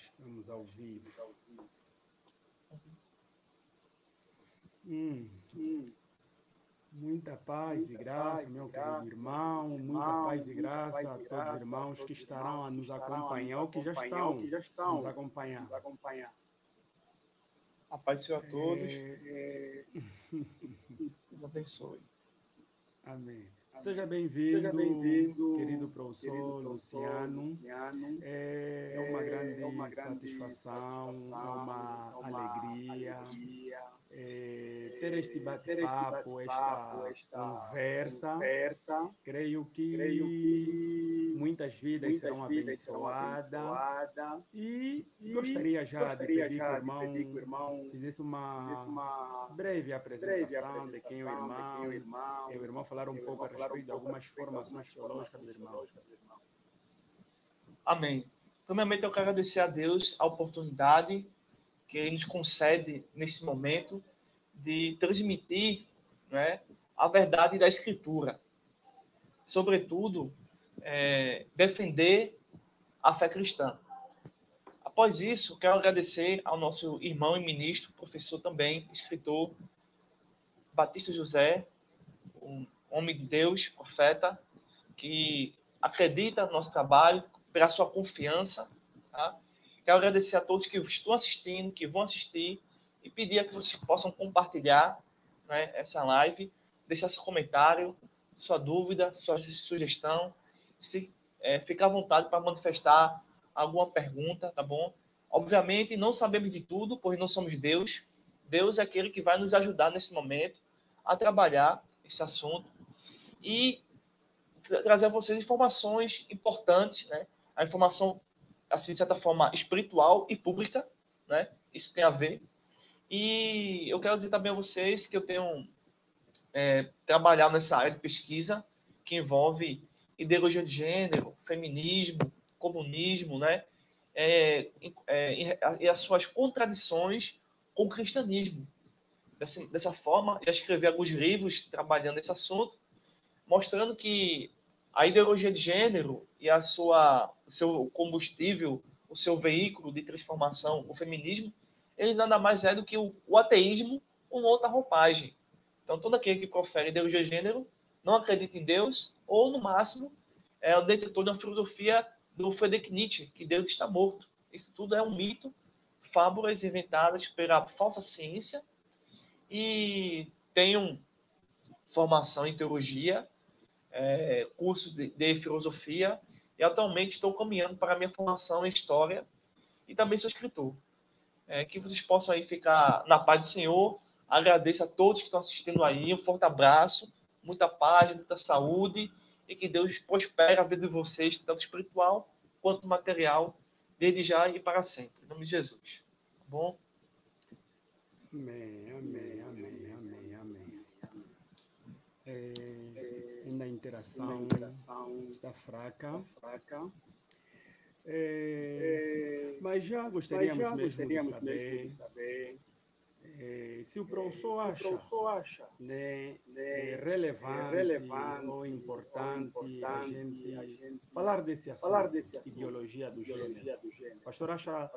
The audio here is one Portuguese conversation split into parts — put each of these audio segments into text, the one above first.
estamos ao vivo. Muita paz e graça, meu querido irmão, muita paz e graça a todos os irmãos que estarão a nos acompanhar ou que já estão a nos acompanhar. A paz do Senhor a todos. Deus abençoe. Amém. Seja bem-vindo, querido professor Luciano. É uma grande satisfação, uma alegria ter este bate-papo, esta conversa. Creio que muitas vidas serão abençoadas e gostaria já de pedir que o irmão fizesse uma breve apresentação de quem é o irmão falar um pouco a respeito de algumas formações teológicas do irmão. Amém. Primeiramente, eu quero agradecer a Deus a oportunidade que Ele nos concede nesse momento de transmitir, né, a verdade da Escritura. Sobretudo, defender a fé cristã. Após isso, quero agradecer ao nosso irmão e ministro, professor também, escritor, Batista José, um homem de Deus, profeta, que acredita no nosso trabalho, pela sua confiança. Tá? Quero agradecer a todos que estão assistindo, que vão assistir, e pedir que vocês possam compartilhar, né, essa live, deixar seu comentário, sua dúvida, sua sugestão. Ficar à vontade para manifestar alguma pergunta, tá bom? Obviamente, não sabemos de tudo, pois não somos Deus. Deus é aquele que vai nos ajudar nesse momento a trabalhar esse assunto e trazer a vocês informações importantes, né? A informação, assim, de certa forma, espiritual e pública, né? Isso tem a ver. E eu quero dizer também a vocês que eu tenho trabalhado nessa área de pesquisa que envolve ideologia de gênero, feminismo, comunismo, né? E as suas contradições com o cristianismo. Dessa forma, eu escrevi alguns livros trabalhando nesse assunto, mostrando que a ideologia de gênero e o seu combustível, o seu veículo de transformação, o feminismo, eles nada mais é do que o ateísmo com outra roupagem. Então, todo aquele que profere ideologia de gênero não acredita em Deus, ou, no máximo, é o detentor de uma filosofia do Friedrich Nietzsche, que Deus está morto. Isso tudo é um mito, fábulas inventadas pela falsa ciência, e tenho formação em teologia, cursos de filosofia, e atualmente estou caminhando para a minha formação em história, e também sou escritor. Que vocês possam aí ficar na paz do Senhor. Agradeço a todos que estão assistindo aí, um forte abraço, muita paz, muita saúde, e que Deus prospere a vida de vocês, tanto espiritual quanto material, desde já e para sempre. Em nome de Jesus. Tá bom? Amém. Ainda a interação está fraca. Mas já gostaríamos mesmo de saber se o professor acha, né, relevante ou importante a gente falar desse assunto, ideologia do gênero. O pastor acha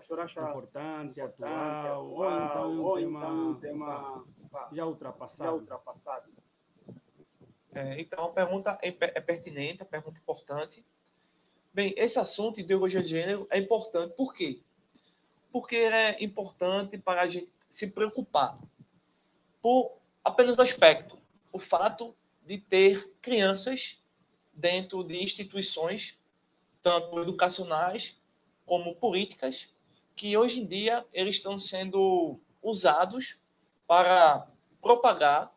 importante, atual, ou então é um tema já ultrapassado? Então, a pergunta é pertinente, a pergunta é importante. Bem, esse assunto, ideologia de gênero, é importante. Por quê? Porque é importante para a gente se preocupar por apenas um aspecto, o fato de ter crianças dentro de instituições, tanto educacionais como políticas, que hoje em dia eles estão sendo usados para propagar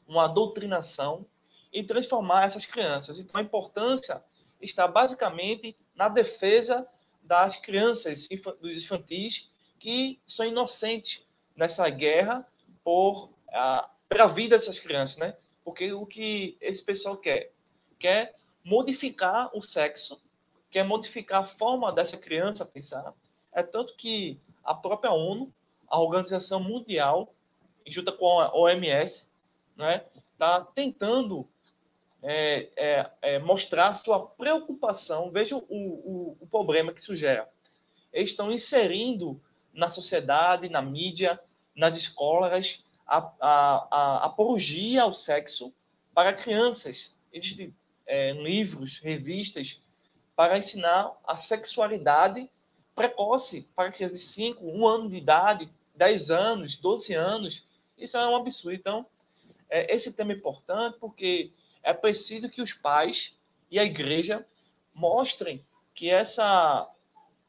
uma doutrinação e transformar essas crianças. Então, a importância está basicamente na defesa das crianças, dos infantis, que são inocentes nessa guerra pela vida dessas crianças, né? Porque o que esse pessoal quer modificar o sexo, quer modificar a forma dessa criança pensar. É tanto que a própria ONU, a Organização Mundial, junto com a OMS, né, está tentando mostrar sua preocupação. Veja o problema que isso gera. eles estão inserindo na sociedade, na mídia, nas escolas, a apologia ao sexo para crianças. Existem livros, revistas para ensinar a sexualidade precoce para crianças de 5, 1 ano de idade, 10 anos, 12 anos. Isso é um absurdo. Então, esse tema é importante porque é preciso que os pais e a igreja mostrem que essa,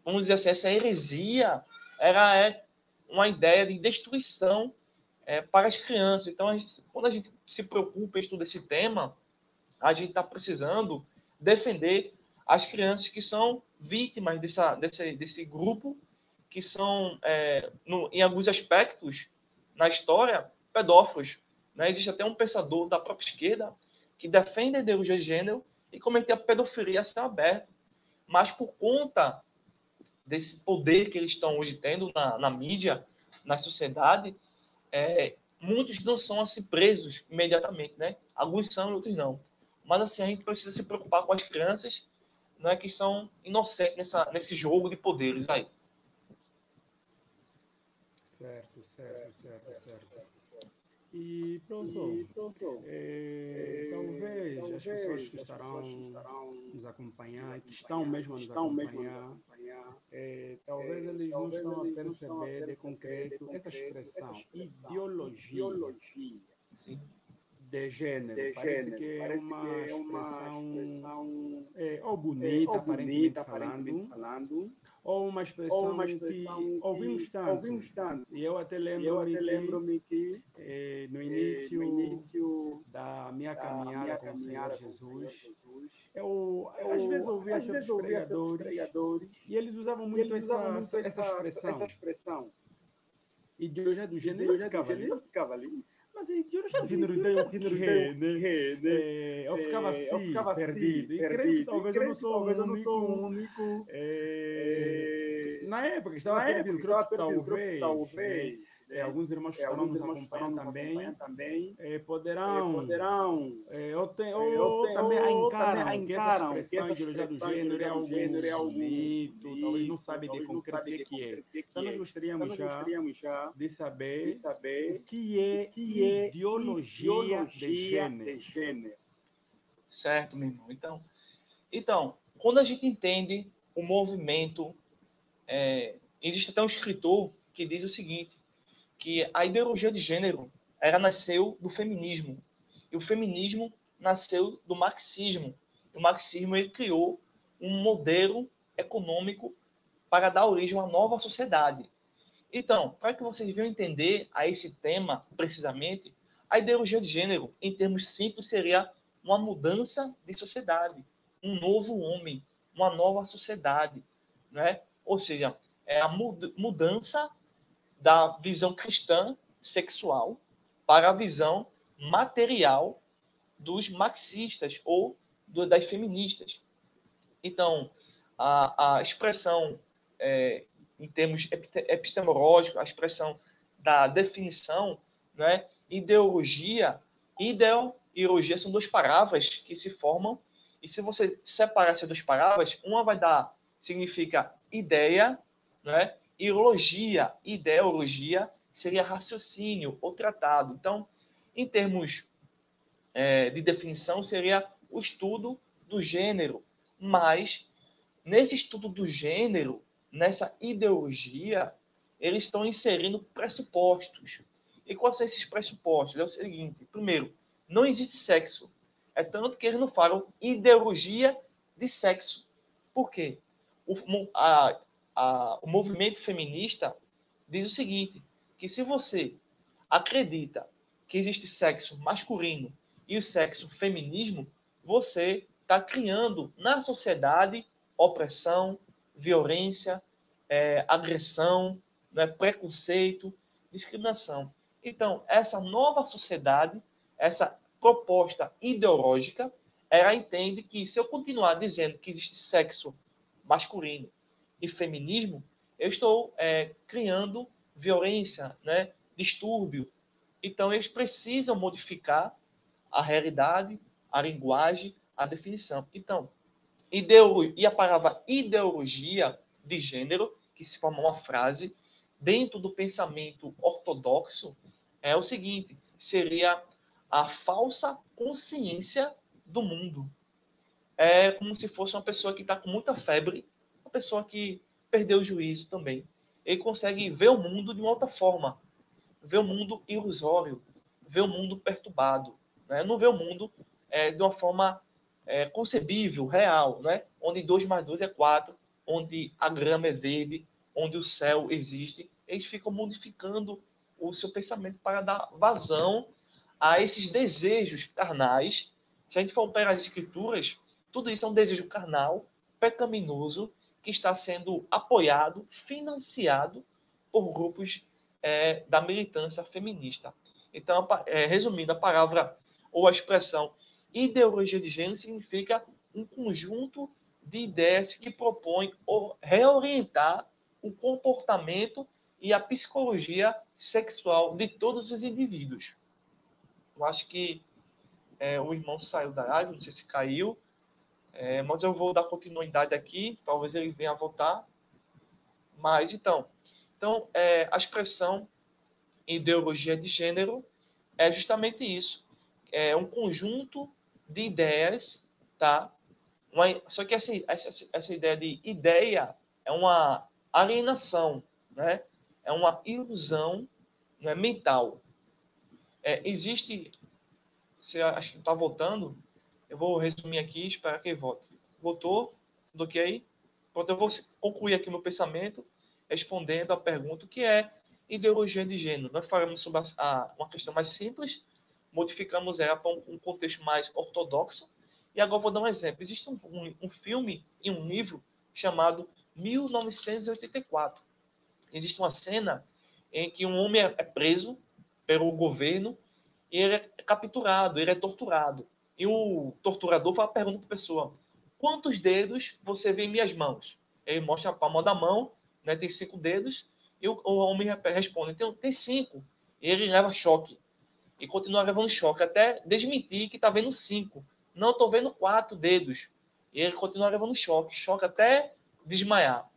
vamos dizer assim, essa heresia é uma ideia de destruição para as crianças. Então, quando a gente se preocupa em estudar esse tema, a gente está precisando defender as crianças que são vítimas desse grupo, que são, em alguns aspectos, na história, pedófilos. Né? Existe até um pensador da própria esquerda que defende a ideologia de gênero e comete a pedofilia a céu aberto. Mas por conta desse poder que eles estão hoje tendo na mídia, na sociedade, muitos não são assim presos imediatamente, né? Alguns são e outros não. Mas assim, a gente precisa se preocupar com as crianças, né, que são inocentes nesse jogo de poderes aí. Certo. E, professor, talvez as pessoas que estarão nos acompanhar, que estão mesmo a nos acompanhar, talvez eles não estão a perceber de concreto essa expressão, ideologia. Sim. De gênero. Parece que é uma expressão ou bonita, aparentemente falando, ou uma expressão que ouvimos tanto. E eu até lembro-me que no início da minha caminhada com o Senhor Jesus, eu às vezes ouvia certos pregadores e eles usavam muito essa expressão. Ideologia do gênero, eu ficava ali. Mas a ideologia do gênero tem o quê, né? Eu ficava assim, perdido. E creio que talvez eu não sou o único. Na época que estava perdido, creio que talvez alguns irmãos que estarão nos acompanhando também poderão ou também encaram que essa expressão ideologia do gênero é algo bonito, talvez não sabe de concreto o que é. Então nós gostaríamos já de saber o que é ideologia de gênero. Certo, meu irmão. Então, quando a gente entende o movimento, existe até um escritor que diz o seguinte, que a ideologia de gênero ela nasceu do feminismo. E o feminismo nasceu do marxismo. O marxismo ele criou um modelo econômico para dar origem a uma nova sociedade. Então, para que vocês venham entender a esse tema precisamente, a ideologia de gênero, em termos simples, seria uma mudança de sociedade, um novo homem, uma nova sociedade, né? Ou seja, é a mudança da visão cristã sexual para a visão material dos marxistas ou das feministas. Então, a expressão em termos epistemológicos, a expressão da definição, né? Ideologia e ideologia são duas palavras que se formam, e se você separar essas duas palavras, uma significa ideia, né? Ideologia seria raciocínio ou tratado. Então, em termos de definição, seria o estudo do gênero, mas nesse estudo do gênero, nessa ideologia, eles estão inserindo pressupostos. E quais são esses pressupostos? É o seguinte, primeiro, não existe sexo. É tanto que eles não falam ideologia de sexo. Por quê? O movimento feminista diz o seguinte, que se você acredita que existe sexo masculino e o sexo feminismo, você está criando na sociedade opressão, violência, agressão, né, preconceito, discriminação. Então, essa nova sociedade, essa proposta ideológica, ela entende que se eu continuar dizendo que existe sexo masculino e feminismo, eu estou criando violência, né, distúrbio. Então, eles precisam modificar a realidade, a linguagem, a definição. Então, e a palavra ideologia de gênero que se forma uma frase, dentro do pensamento ortodoxo, é o seguinte, seria a falsa consciência do mundo. É como se fosse uma pessoa que está com muita febre, uma pessoa que perdeu o juízo também. Ele consegue ver o mundo de uma outra forma, ver o mundo ilusório, ver o mundo perturbado, né? Não ver o mundo de uma forma concebível, real, né? Onde 2 mais 2 é 4, onde a grama é verde, onde o céu existe. Eles ficam modificando o seu pensamento para dar vazão a esses desejos carnais. Se a gente for pegar as escrituras, tudo isso é um desejo carnal, pecaminoso, que está sendo apoiado, financiado por grupos da militância feminista. Então, resumindo, a palavra ou a expressão ideologia de gênero significa um conjunto de ideias que propõem reorientar o comportamento e a psicologia sexual de todos os indivíduos. Eu acho que o irmão saiu da live, não sei se caiu, mas eu vou dar continuidade aqui, talvez ele venha a voltar. Mas, então a expressão ideologia de gênero é justamente isso. É um conjunto de ideias, tá? Só que essa ideia de ideia é uma alienação, né? É uma ilusão, né, mental. Existe, acho que está voltando, eu vou resumir aqui, espero que ele volte. Voltou? Tudo ok? Pronto, eu vou concluir aqui meu pensamento respondendo a pergunta, que é ideologia de gênero. Nós falamos sobre uma questão mais simples, modificamos ela para um contexto mais ortodoxo, e agora vou dar um exemplo. Existe um filme e um livro chamado 1984. Existe uma cena em que um homem é preso pelo governo e ele é capturado, ele é torturado. E o torturador pergunta para a pessoa: quantos dedos você vê em minhas mãos? Ele mostra a palma da mão, né, tem 5 dedos, e o homem responde: tem 5. E ele leva choque. E continua levando choque, até desmentir que está vendo 5. Não, estou vendo 4 dedos. E ele continua levando choque até desmaiar.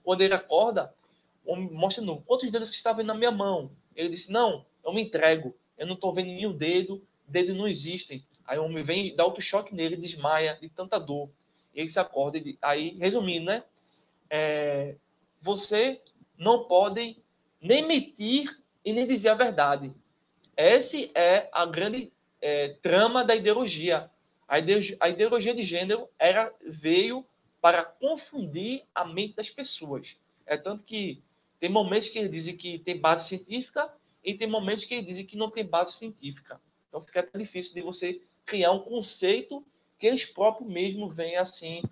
Quando ele acorda, o homem mostra novo: quantos dedos você está vendo na minha mão? Ele disse: não, eu me entrego, eu não estou vendo nenhum dedo, dedos não existem. Aí o homem vem, dá outro choque nele, desmaia de tanta dor. Ele se acorda, aí, resumindo, né? Você não pode nem mentir e nem dizer a verdade. Essa é a grande trama da ideologia. A ideologia de gênero veio para confundir a mente das pessoas. É tanto que tem momentos que eles dizem que tem base científica e tem momentos que eles dizem que não tem base científica. Então fica até difícil de você criar um conceito que eles próprios mesmo vêm assim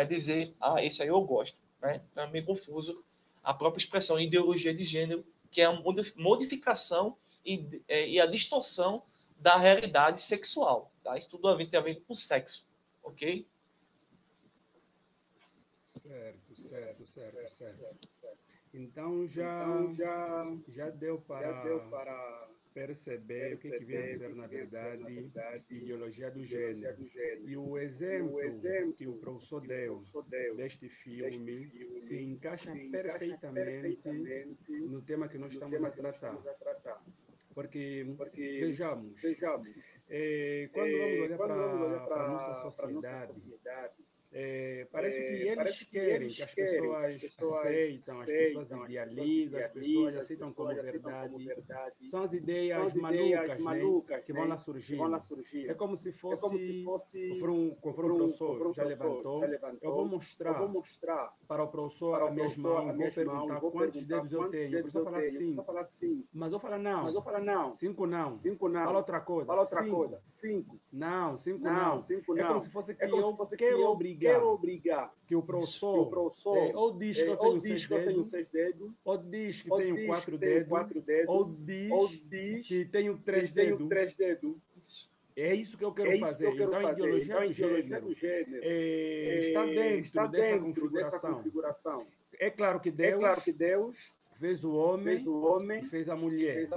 dizer: esse aí eu gosto. Né? Então é meio confuso a própria expressão ideologia de gênero, que é a modificação e a distorção da realidade sexual. Tá? Isso tudo tem a ver com sexo. Ok? Certo. Então já deu para perceber o que vem a ser, na verdade, ideologia do gênero. E o exemplo que o professor deu deste filme se encaixa perfeitamente no tema que nós estamos a tratar. Porque, vejamos, quando vamos olhar para a nossa sociedade, parece que eles querem que as pessoas aceitam, as pessoas idealizam, as pessoas aceitam como verdade. São as ideias malucas, né, que vão lá surgindo. É como se fosse, conforme o professor já levantou, eu vou mostrar para o professor a minhas mãos, vou perguntar quantos dedos eu tenho. O professor fala 5. Mas eu falo não, 5 não. Fala outra coisa, 5. Não, 5 não. É como se fosse que eu quero obrigar que o professor ou diz que eu tenho 6 dedos, ou diz que tenho 4 dedos, ou diz que tenho 3 dedos. É isso que eu quero fazer. Então, a ideologia do gênero está dentro dessa configuração. É claro que Deus fez o homem e fez a mulher.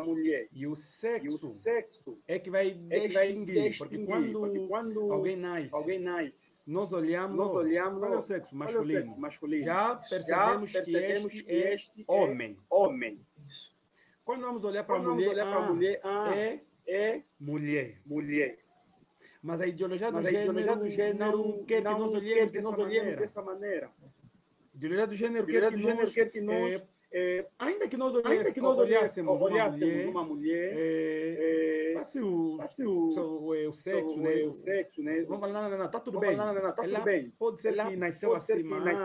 E o sexo é que vai distinguir. Porque quando alguém nasce nós olhamos, qual é o sexo masculino? Já percebemos que este é homem. Quando vamos olhar para a mulher, é mulher. Mas a ideologia do gênero não quer que nós olhemos dessa maneira. A ideologia do gênero quer que nós, ainda que nós olhássemos uma mulher, passe o sexo, né? Vamos falar, não, tá tudo bem. Ela pode ser que nasceu assim, mas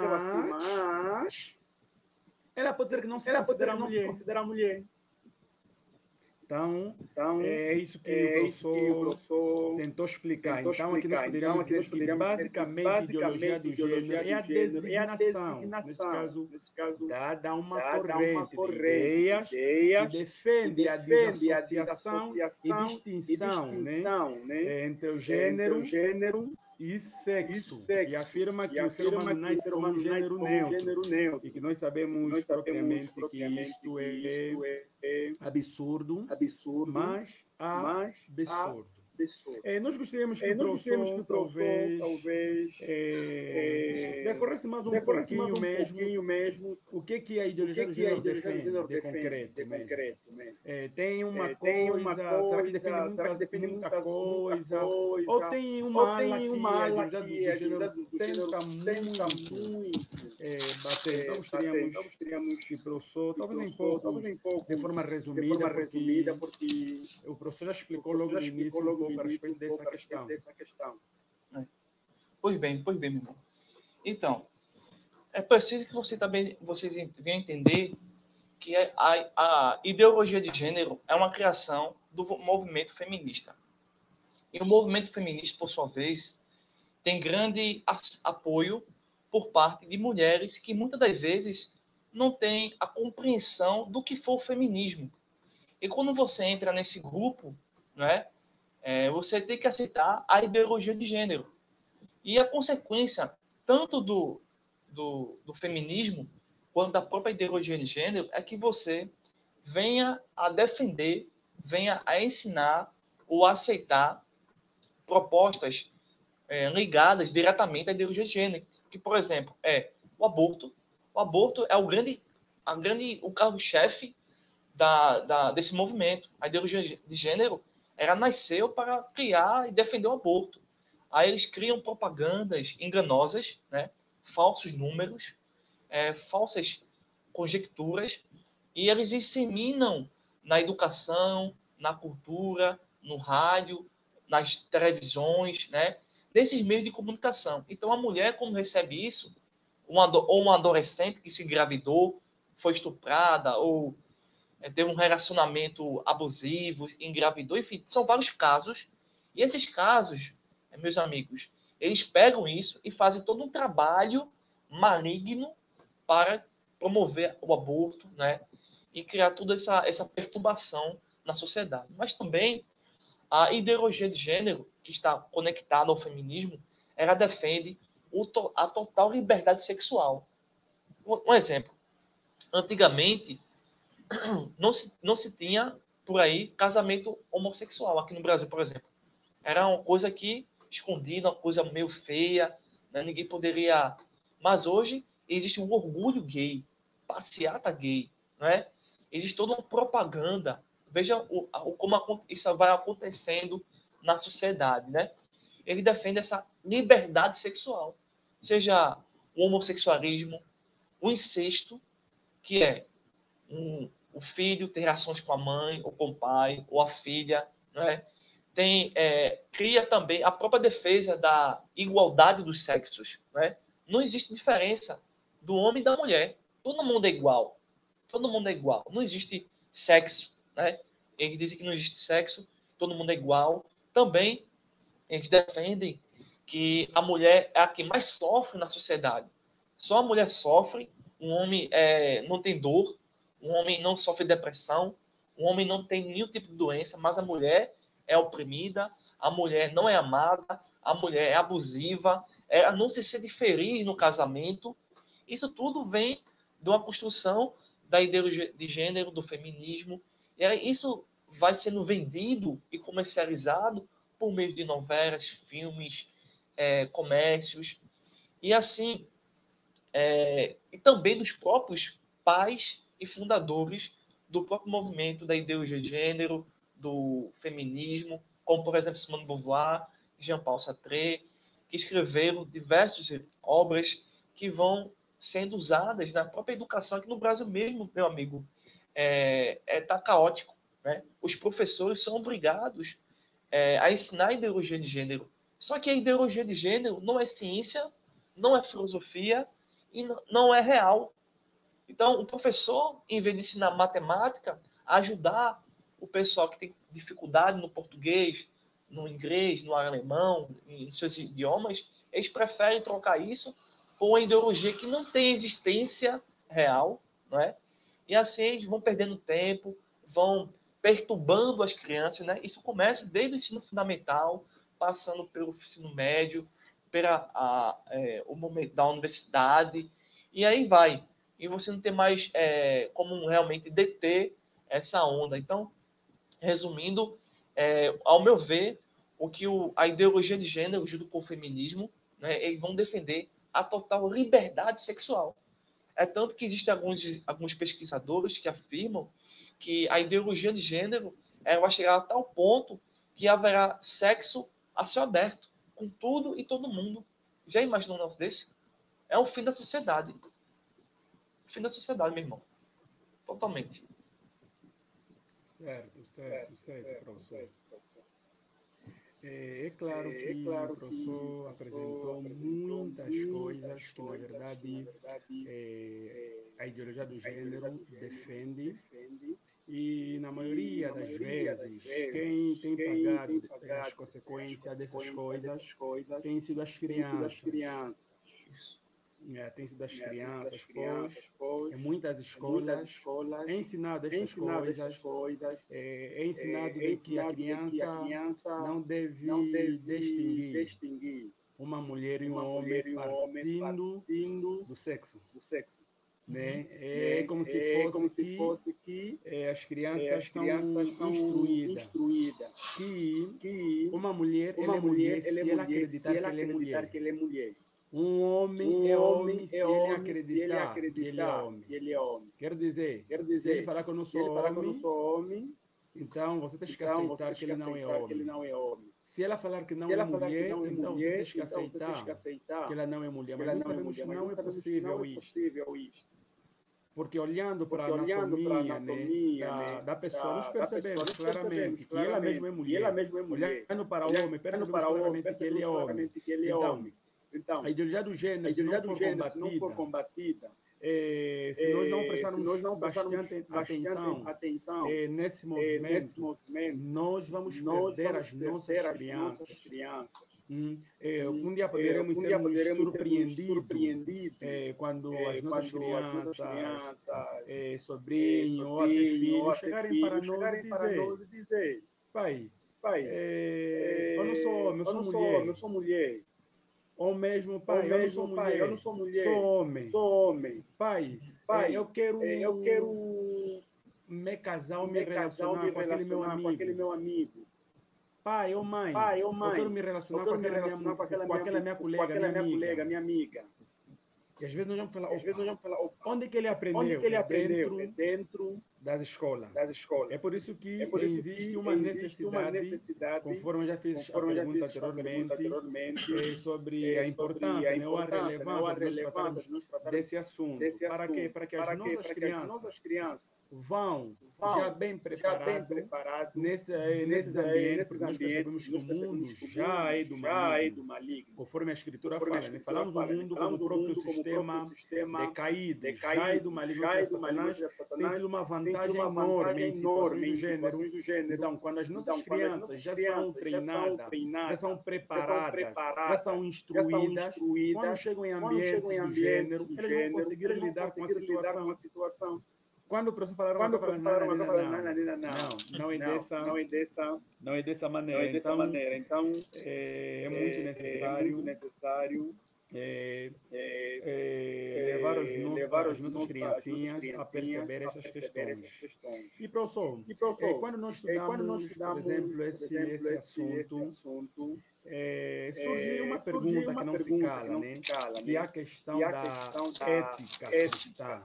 ela pode ser que não se considera mulher. Então, é isso que o professor tentou explicar. Então, aqui nós poderíamos dizer que, basicamente, a ideologia do gênero é a designação, nesse caso, dada a uma corrente de ideias que defende a desassociação e distinção, né, entre o gênero e sexo, e afirma que o ser humano nasce como um gênero neutro, e que nós sabemos propriamente que isto é absurdo, mas absurdo. Nós gostaríamos que o professor talvez decorresse mais um pouquinho mesmo o que a ideologia do gênero defende de concreto mesmo. Tem uma coisa, será que defende muita coisa? Ou tem uma ala que a ideologia do gênero tenta muito bater? Então gostaríamos que o professor, talvez um pouco, de forma resumida, porque o professor já explicou logo no início um pouco a respeito dessa questão. Pois bem, meu irmão. Então, é preciso que vocês venham entender que a ideologia de gênero é uma criação do movimento feminista. E o movimento feminista, por sua vez, tem grande apoio por parte de mulheres que muitas das vezes não têm a compreensão do que for o feminismo. E quando você entra nesse grupo, né, você tem que aceitar a ideologia de gênero. E a consequência, tanto do feminismo, quanto da própria ideologia de gênero, é que você venha a defender, venha a ensinar ou a aceitar propostas ligadas diretamente à ideologia de gênero. Que, por exemplo, é o aborto. O aborto é o cargo-chefe desse movimento. A ideologia de gênero, ela nasceu para criar e defender o aborto. Aí eles criam propagandas enganosas, né? Falsos números, falsas conjecturas, e eles disseminam na educação, na cultura, no rádio, nas televisões, né? Nesses meios de comunicação. Então, a mulher, quando recebe isso, ou uma adolescente que se engravidou, foi estuprada, ou teve um relacionamento abusivo, engravidou, enfim, são vários casos. E esses casos, meus amigos, eles pegam isso e fazem todo um trabalho maligno para promover o aborto, né? E criar toda essa perturbação na sociedade. Mas também a ideologia de gênero, que está conectada ao feminismo, ela defende a total liberdade sexual. Um exemplo. Antigamente, não se tinha por aí casamento homossexual aqui no Brasil, por exemplo. Era uma coisa que escondida, uma coisa meio feia, né? Ninguém poderia. Mas hoje existe um orgulho gay, passeata gay, né? Existe toda uma propaganda. Veja como isso vai acontecendo na sociedade, né? Ele defende essa liberdade sexual, seja o homossexualismo, o incesto, que é o filho ter relações com a mãe, ou com o pai, ou a filha, né? Cria também a própria defesa da igualdade dos sexos, né? Não existe diferença do homem e da mulher. Todo mundo é igual. Todo mundo é igual. Não existe sexo, né? Eles dizem que não existe sexo, todo mundo é igual. Também eles defendem que a mulher é a que mais sofre na sociedade. Só a mulher sofre, um homem não tem dor, um homem não sofre depressão, um homem não tem nenhum tipo de doença, mas a mulher é oprimida, a mulher não é amada, a mulher é abusiva, ela não se sente feliz no casamento. Isso tudo vem de uma construção da ideologia de gênero, do feminismo. E isso vai sendo vendido e comercializado por meio de novelas, filmes, comércios, e assim, e também dos próprios pais e fundadores do próprio movimento da ideologia de gênero, do feminismo, como, por exemplo, Simone de Beauvoir, Jean-Paul Sartre, que escreveram diversas obras que vão sendo usadas na própria educação. Aqui no Brasil mesmo, meu amigo, tá caótico, né? Os professores são obrigados a ensinar a ideologia de gênero. Só que a ideologia de gênero não é ciência, não é filosofia e não é real. Então, o professor, em vez de ensinar matemática, ajudar o pessoal que tem dificuldade no português, no inglês, no alemão, em seus idiomas, eles preferem trocar isso por uma ideologia que não tem existência real, não é? E assim eles vão perdendo tempo, vão perturbando as crianças, né? Isso começa desde o ensino fundamental, passando pelo ensino médio, o momento da universidade, e aí vai. E você não tem mais como realmente deter essa onda. Então, resumindo, ao meu ver, o que a ideologia de gênero, junto com o feminismo, né, eles vão defender a total liberdade sexual. É tanto que existem alguns pesquisadores que afirmam que a ideologia de gênero vai chegar a tal ponto que haverá sexo a céu aberto, com tudo e todo mundo. Já imaginou um negócio desse? É o fim da sociedade. O fim da sociedade, meu irmão. Totalmente. Certo, professor. É claro que o professor apresentou muitas coisas que, na verdade, a ideologia do gênero defende. E, na maioria das vezes, quem tem pagado as consequências dessas coisas tem sido as crianças. Isso. Tem sido as crianças, pois em muitas escolas é ensinado estas coisas, é ensinado de que a criança não deve distinguir uma mulher e um homem partindo do sexo. Né? É como se fosse que as crianças estão instruídas que uma mulher ela é mulher se ela acreditar que ela é mulher. Um homem é homem se ele acreditar que ele é homem. Quer dizer, se ele falar que eu não sou homem, então você tem que aceitar que ele não é homem. Se ela falar que não é mulher, então você tem que aceitar que ela não é mulher. Mas nós sabemos que não é possível isto. Porque olhando para a anatomia, né, da pessoa, nós percebemos claramente que ela mesma é mulher. Olhando para o homem, percebemos claramente que ele é homem. Então, a ideologia do gênero, se não for combatida, se nós não prestarmos bastante atenção nesse movimento, nós vamos perder as nossas crianças. Um dia poderemos ser surpreendidos quando as nossas crianças, sobrinhos ou até filhos chegarem para nós e dizer: pai, eu não sou homem, eu sou mulher. Ou mesmo, pai, eu não sou mulher, sou homem. Pai, eu quero me casar ou me relacionar com aquele meu amigo. Pai ou mãe, eu quero me relacionar com aquela minha colega, minha amiga. E às vezes nós vamos falar, onde que ele aprendeu? Dentro das escolas. É por isso que existe uma necessidade, conforme eu já fiz a pergunta anteriormente, sobre a importância, né, ou a relevância de nós tratarmos desse assunto. Para quê? Para que as nossas crianças vão já bem preparados nesses ambientes, porque nós percebemos que o mundo já é do maligno. Conforme a Escritura fala, né? Falamos do mundo como o próprio sistema decaído, já é do maligno. Satanás tem tido uma vantagem enorme em situações do gênero. Então, quando as nossas crianças já são treinadas, já são preparadas, já são instruídas, quando chegam em ambientes do gênero, eles vão conseguir lidar com a situação. Quando o professor falaram, não é dessa maneira. Então, é muito necessário levar as nossas criancinhas a perceber essas questões. E, professor, quando nós estudamos, por exemplo, esse assunto, surge uma pergunta que não se cala, né? Que é a questão da ética cristã.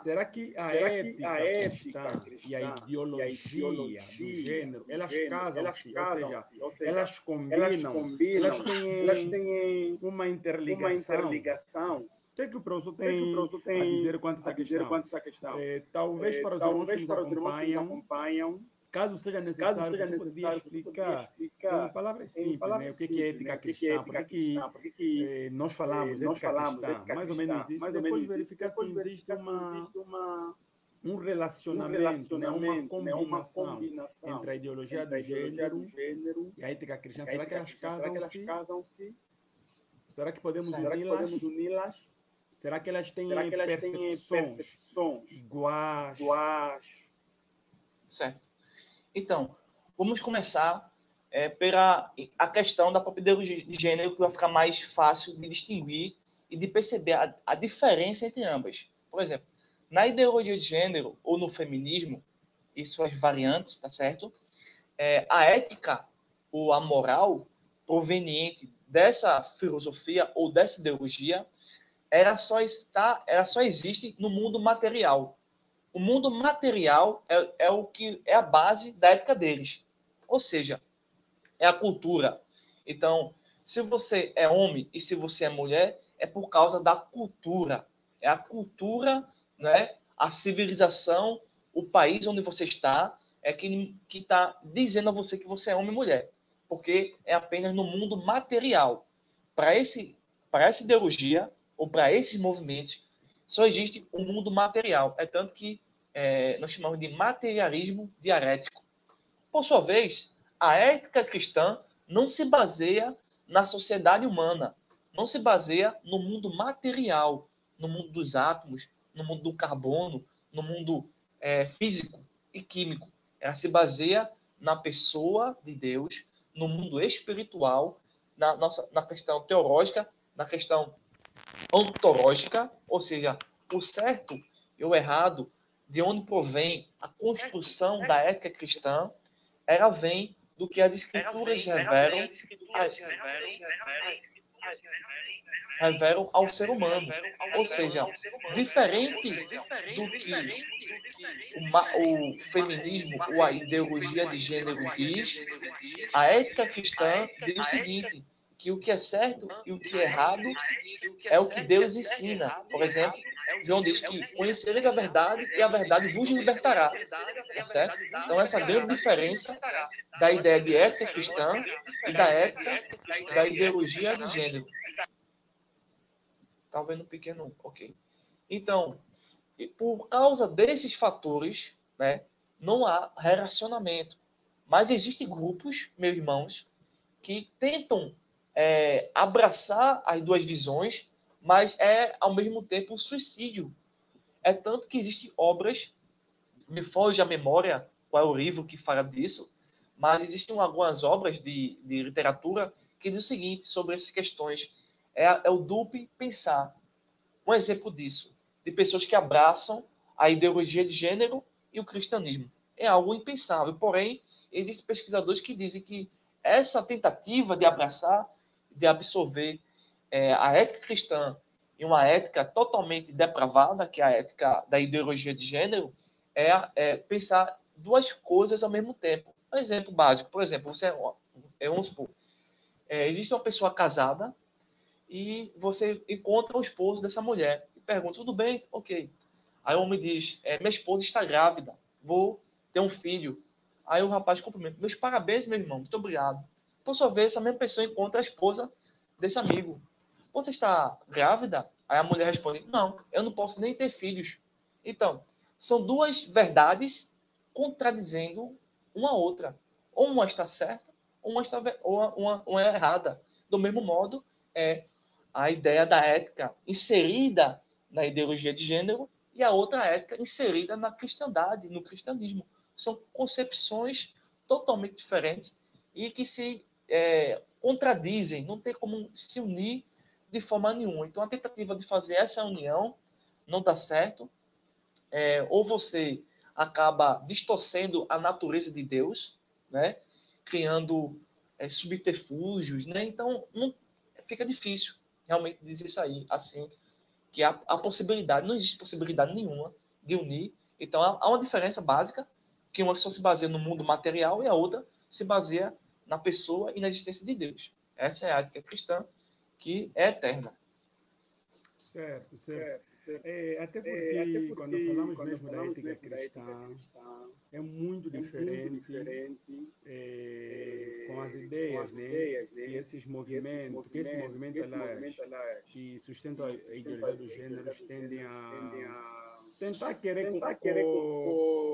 Será que a ética cristã e a ideologia do gênero, elas casam-se? Ou seja, elas combinam, elas têm uma interligação? O que é que o professor tem a dizer quanto a essa questão? Talvez para os irmãos que nos acompanham, caso seja necessário, você poderia explicar em palavras simples, né? O que é ética cristã? Por que nós falamos ética cristã? Mais ou menos isso. Depois verificar se existe um relacionamento, né? Uma combinação entre a ideologia do gênero e a ética cristã. Será que elas casam-se? Será que podemos uni-las? Será que elas têm percepções iguais? Certo. Então, vamos começar pela a questão da própria ideologia de gênero, que vai ficar mais fácil de distinguir e de perceber a diferença entre ambas. Por exemplo, na ideologia de gênero ou no feminismo e suas variantes, tá certo? A ética ou a moral proveniente dessa filosofia ou dessa ideologia, ela só existe no mundo material. O mundo material é o que é a base da ética deles. Ou seja, é a cultura. Então, se você é homem e se você é mulher, é por causa da cultura. É a cultura, né? A civilização, o país onde você está, é que está dizendo a você que você é homem e mulher. Porque é apenas no mundo material. Para essa ideologia, ou para esses movimentos, só existe um mundo material. É tanto que nós chamamos de materialismo dialético. Por sua vez, a ética cristã não se baseia na sociedade humana, não se baseia no mundo material, no mundo dos átomos, no mundo do carbono, no mundo físico e químico. Ela se baseia na pessoa de Deus, no mundo espiritual, na questão teológica, na questão ontológica, ou seja, o certo e o errado, de onde provém a construção da ética cristã, ela vem do que as escrituras revelam ao ser humano. Ou seja, diferente do que o feminismo ou a ideologia de gênero diz, a ética cristã diz o seguinte, que o que é certo e o que é errado é o que Deus ensina. Por exemplo, João diz que conhecereis a verdade e a verdade vos libertará. Tá certo? Então, essa grande diferença da ideia de ética cristã e da ética da ideologia de gênero. Tá vendo um pequeno? Ok. Então, e por causa desses fatores, né, não há relacionamento. Mas existem grupos, meus irmãos, que tentam abraçar as duas visões, mas é, ao mesmo tempo, um suicídio. É tanto que existem obras, me foge a memória qual é o livro que fala disso, mas existem algumas obras de literatura que diz o seguinte sobre essas questões. É o duplo pensar. Um exemplo disso, de pessoas que abraçam a ideologia de gênero e o cristianismo. É algo impensável. Porém, existem pesquisadores que dizem que essa tentativa de abraçar, de absorver a ética cristã e uma ética totalmente depravada, que é a ética da ideologia de gênero, é pensar duas coisas ao mesmo tempo. Um exemplo básico, por exemplo, vamos supor, existe uma pessoa casada e você encontra o esposo dessa mulher e pergunta, tudo bem? Ok. Aí o homem diz, minha esposa está grávida, vou ter um filho. Aí o rapaz cumprimenta, meus parabéns, meu irmão, muito obrigado. Por sua vez, essa mesma pessoa encontra a esposa desse amigo. Você está grávida? Aí a mulher responde, não, eu não posso nem ter filhos. Então, são duas verdades contradizendo uma outra. Ou uma está certa, ou uma é errada. Do mesmo modo, a ideia da ética inserida na ideologia de gênero e a outra ética inserida na cristandade, no cristianismo. São concepções totalmente diferentes e que se contradizem, não tem como se unir de forma nenhuma. Então, a tentativa de fazer essa união não dá certo, ou você acaba distorcendo a natureza de Deus, né? Criando subterfúgios, né? Então, não, fica difícil realmente dizer isso aí, assim, que a possibilidade, não existe possibilidade nenhuma de unir. Então, há uma diferença básica, que uma só se baseia no mundo material e a outra se baseia na pessoa e na existência de Deus. Essa é a ética cristã, que é eterna. Certo, certo. Até porque quando falamos mesmo da ética cristã, é muito diferente com as ideias, né, que esse movimento, aliás, que sustenta a ideologia dos gêneros, tendem a tentar querer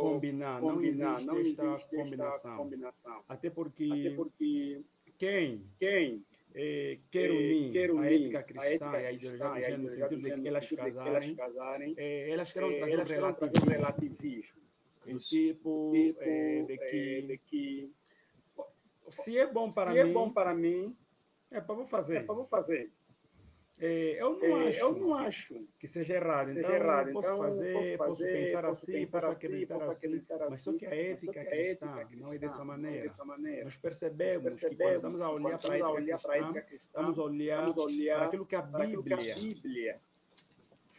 combinar. Não existe esta combinação. Até porque quem quer unir a ética cristã e a ideologia do gênero no sentido de que elas casarem, elas querem trazer um relativismo. Do tipo de que se é bom para mim, vou fazer. Eu não acho que seja errado. Então, eu posso fazer, posso pensar assim, posso acreditar assim. Mas só que a ética cristã não é dessa maneira. Nós percebemos que quando estamos a olhar para a ética cristã, estamos a olhar para aquilo que a Bíblia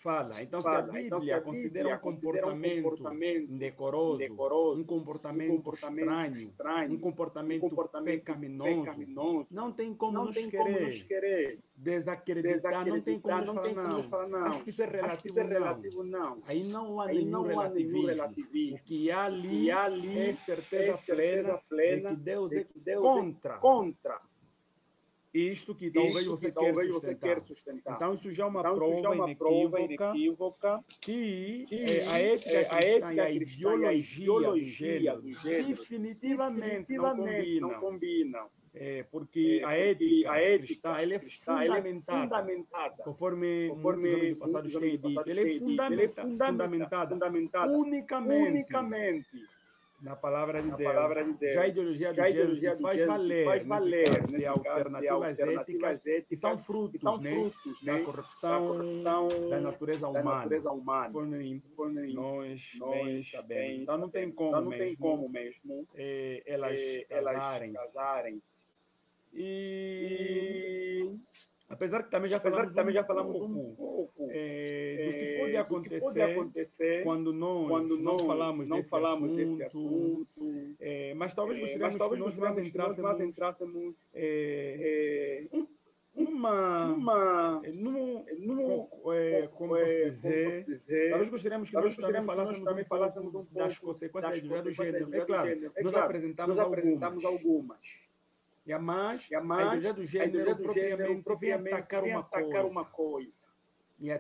fala. Então, se a Bíblia considera um comportamento indecoroso, um comportamento estranho, um comportamento pecaminoso, não tem como nos querer desacreditar, não tem como nos falar, não. Acho que isso é relativo, não. Aí não há nenhum relativismo. O que há ali é certeza plena de que Deus é contra isto que talvez você quer sustentar. Então, isso já é uma prova inequívoca que a ética cristã e a ideologia do gênero definitivamente não combinam. Porque a ética cristã ela é fundamentada, conforme muitos homens do passado têm dito, ela é fundamentada unicamente na palavra de Deus. Já a ideologia do gênero se faz valer nesse caso de alternativas éticas que são frutos, da corrupção da natureza humana, conforme nós bem sabemos. Então não tem como mesmo elas casarem-se. E apesar que também já falamos um pouco do que pode acontecer quando nós não falamos desse assunto, mas talvez gostaríamos que nós entrássemos como posso dizer, talvez gostaríamos que nós também falássemos um pouco das consequências da ideologia do gênero. É claro, nós apresentamos algumas. Mas a ideologia do gênero propriamente vem atacar uma coisa.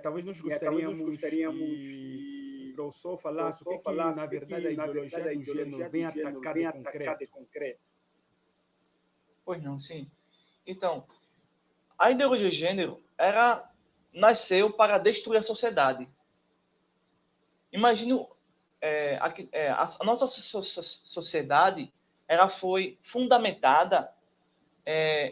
Talvez nós gostaríamos que o professor falasse o que na verdade a ideologia do gênero vem atacar de concreto. Pois não, sim. Então, a ideologia de gênero nasceu para destruir a sociedade. Imagino, a nossa sociedade ela foi fundamentada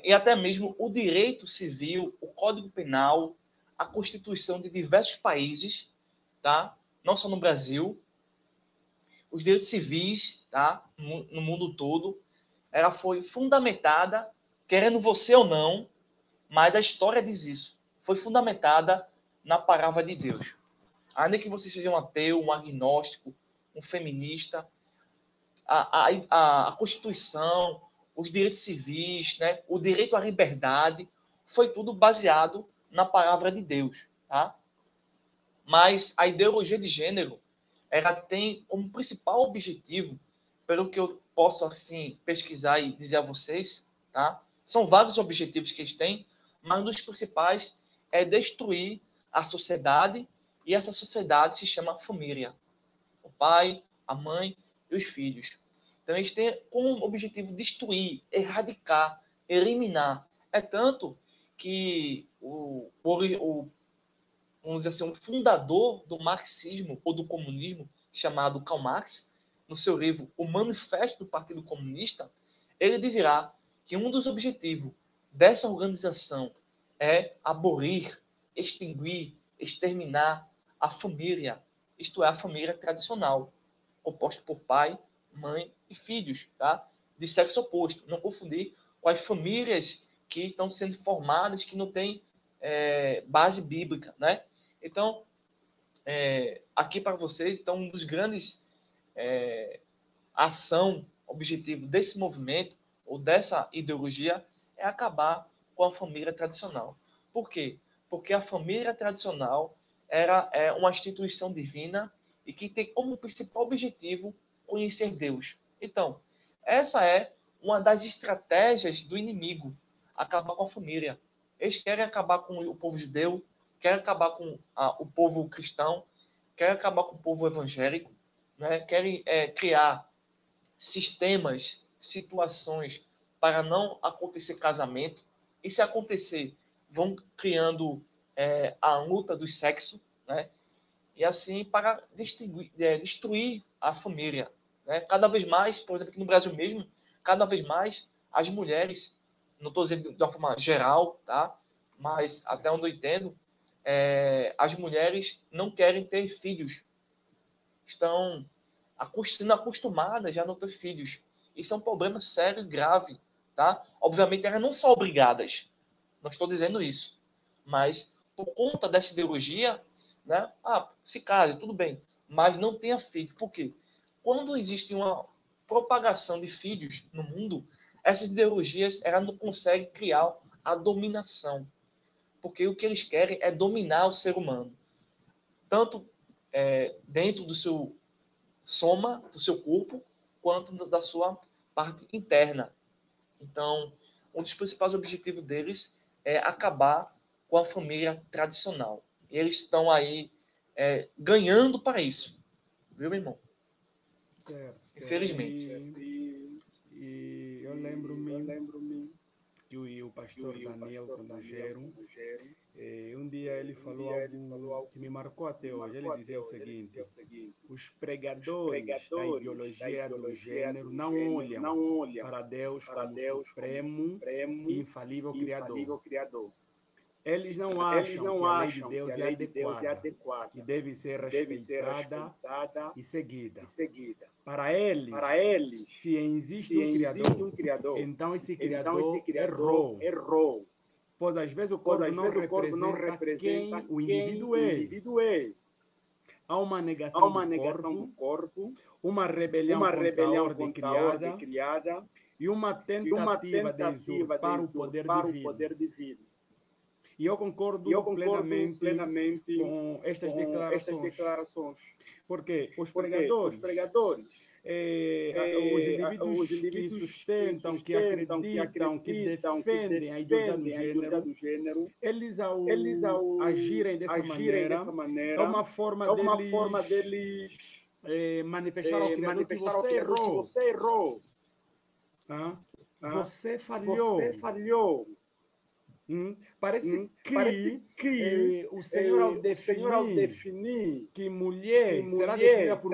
e até mesmo o direito civil, o Código Penal, a Constituição de diversos países, tá? Não só no Brasil, os direitos civis, tá? No mundo todo, ela foi fundamentada, querendo você ou não, mas a história diz isso, foi fundamentada na palavra de Deus. Ainda que você seja um ateu, um agnóstico, um feminista, a Constituição, os direitos civis, né? O direito à liberdade, foi tudo baseado na palavra de Deus, tá? Mas a ideologia de gênero, ela tem como principal objetivo, pelo que eu posso assim pesquisar e dizer a vocês, tá? São vários objetivos que eles têm, mas um dos principais é destruir a sociedade, e essa sociedade se chama família. O pai, a mãe e os filhos. Então, eles têm como objetivo destruir, erradicar, eliminar. É tanto que vamos dizer assim, um fundador do marxismo ou do comunismo, chamado Karl Marx, no seu livro O Manifesto do Partido Comunista, ele dizerá que um dos objetivos dessa organização é abolir, extinguir, exterminar a família, isto é, a família tradicional, composta por pai, mãe e filhos, tá? De sexo oposto. Não confundir com as famílias que estão sendo formadas, que não têm base bíblica, né? Então, aqui para vocês, então, um dos grandes objetivo desse movimento ou dessa ideologia é acabar com a família tradicional. Por quê? Porque a família tradicional é uma instituição divina e que tem como principal objetivo conhecer Deus. Então, essa é uma das estratégias do inimigo, acabar com a família. Eles querem acabar com o povo judeu, querem acabar com o povo cristão, querem acabar com o povo evangélico, né? Querem criar sistemas, situações para não acontecer casamento. E se acontecer, vão criando a luta do sexo, né? E assim para destruir a família. Né? Cada vez mais, por exemplo, aqui no Brasil mesmo, cada vez mais as mulheres, não estou dizendo de uma forma geral, tá? Mas até onde eu entendo, as mulheres não querem ter filhos. Estão sendo acostumadas já a não ter filhos. Isso é um problema sério e grave, tá? Obviamente, elas não são obrigadas. Não estou dizendo isso. Mas, por conta dessa ideologia, né? Se case, tudo bem. Mas não tenha filho. Por quê? Quando existe uma propagação de filhos no mundo, essas ideologias elas não conseguem criar a dominação. Porque o que eles querem é dominar o ser humano. Tanto dentro do seu soma, do seu corpo, quanto da sua parte interna. Então, um dos principais objetivos deles é acabar com a família tradicional. E eles estão aí ganhando para isso. Viu, meu irmão? Certo, certo. Infelizmente. E eu lembro-me que o pastor Daniel Condogero, um dia ele falou algo que me marcou até hoje. Ele dizia o seguinte: os pregadores da ideologia do gênero não olham para Deus como supremo e infalível Criador. Eles não acham que a lei de Deus é adequada e deve ser respeitada e seguida. Para eles, se existe um Criador, então esse Criador errou. Pois às vezes o corpo não representa quem o indivíduo é. Há uma negação do corpo, uma rebelião contra a ordem criada e uma tentativa de usurpar o poder divino. E eu concordo plenamente com estas declarações. Porque os pregadores, os indivíduos que sustentam, que acreditam, que defendem a ideologia do gênero, eles ao agirem dessa maneira, é uma forma deles manifestar ao Criador que você errou. Você falhou. Parece que o Senhor, ao definir que mulher será definida por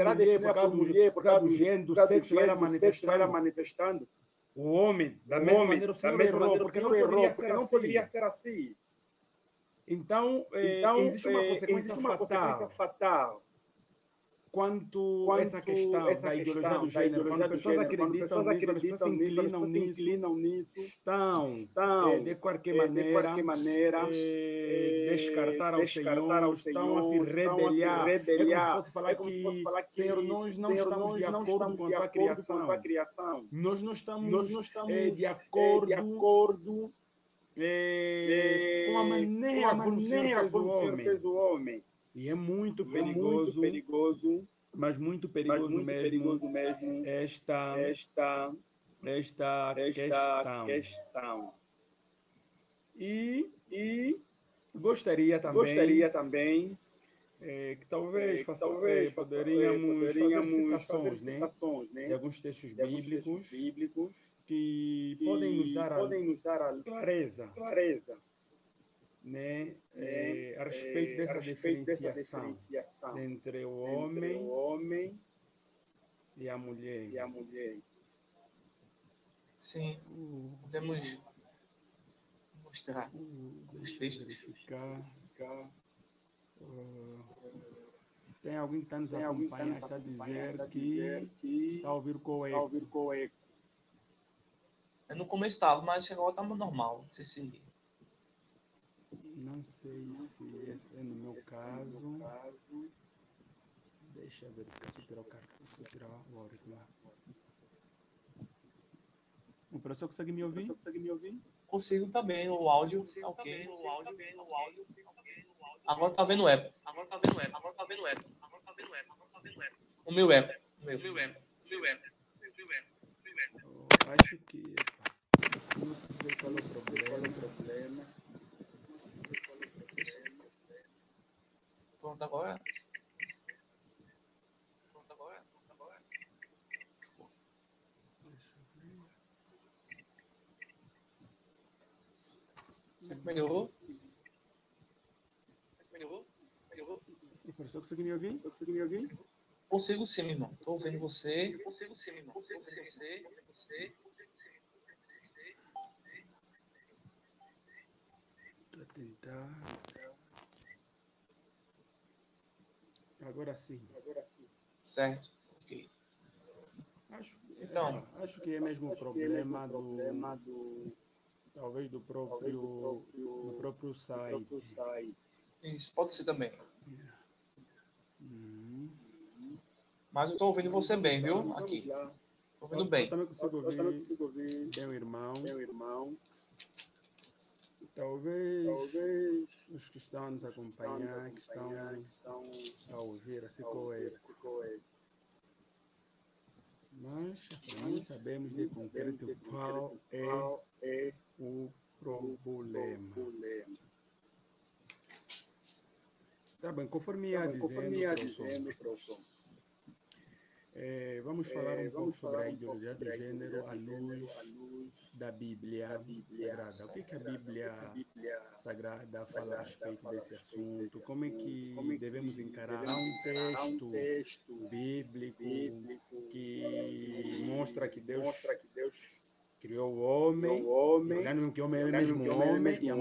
mulher por causa do gênero, do sexo, ela manifestando, o homem, da mesma maneira, o Senhor errou, porque não poderia ser assim. Então, existe uma consequência fatal quanto essa questão da ideologia do gênero. Quando pessoas acreditam nisso, quando pessoas se inclinam nisso, estão de qualquer maneira, descartar ao Senhor, estão a se rebeliar. É como se fosse falar que, Senhor, nós não estamos de acordo com a tua criação. Nós não estamos de acordo com a maneira como o Senhor fez o homem. E é muito perigoso, mas muito perigoso mesmo esta questão. E gostaria também que talvez poderíamos fazer citações, né, de alguns textos bíblicos que podem nos dar a clareza, né, a respeito dessa diferenciação entre o homem e a mulher. Sim, podemos mostrar os textos. Tem alguém que está nos acompanhando, está a dizer que está a ouvir com eco. No começo estava, mas agora está normal. Não sei se... Não sei se esse é no meu caso. Deixa eu ver, se tirar o auricular. O professor consegue me ouvir? Consigo também, o áudio tá ok. Agora tá vendo eco. O meu eco. Eu acho que... Não sei qual é o problema. Pronto, agora. Você melhorou? O professor consegue me ouvir? Consigo sim, meu irmão. Tô ouvindo você. Vou tentar. Agora sim. Certo. Ok. Então, acho que é mesmo o problema do talvez do próprio site. isso pode ser também. Uhum. Mas eu tô ouvindo você bem, viu? Aqui. Tô ouvindo bem. Eu também consigo ouvir bem o irmão. Talvez os que estão a nos acompanhar, que estão a ouvir assim com eco. Mas nem sabemos de concreto qual é o problema. Tá bem, conforme ia dizendo, professor, vamos falar um pouco sobre a ideologia de gênero à luz da Bíblia Sagrada. O que a Bíblia Sagrada fala a respeito desse assunto? Como é que devemos encarar? Há um texto bíblico que mostra que Deus criou o homem, olhando que o homem é mesmo homem e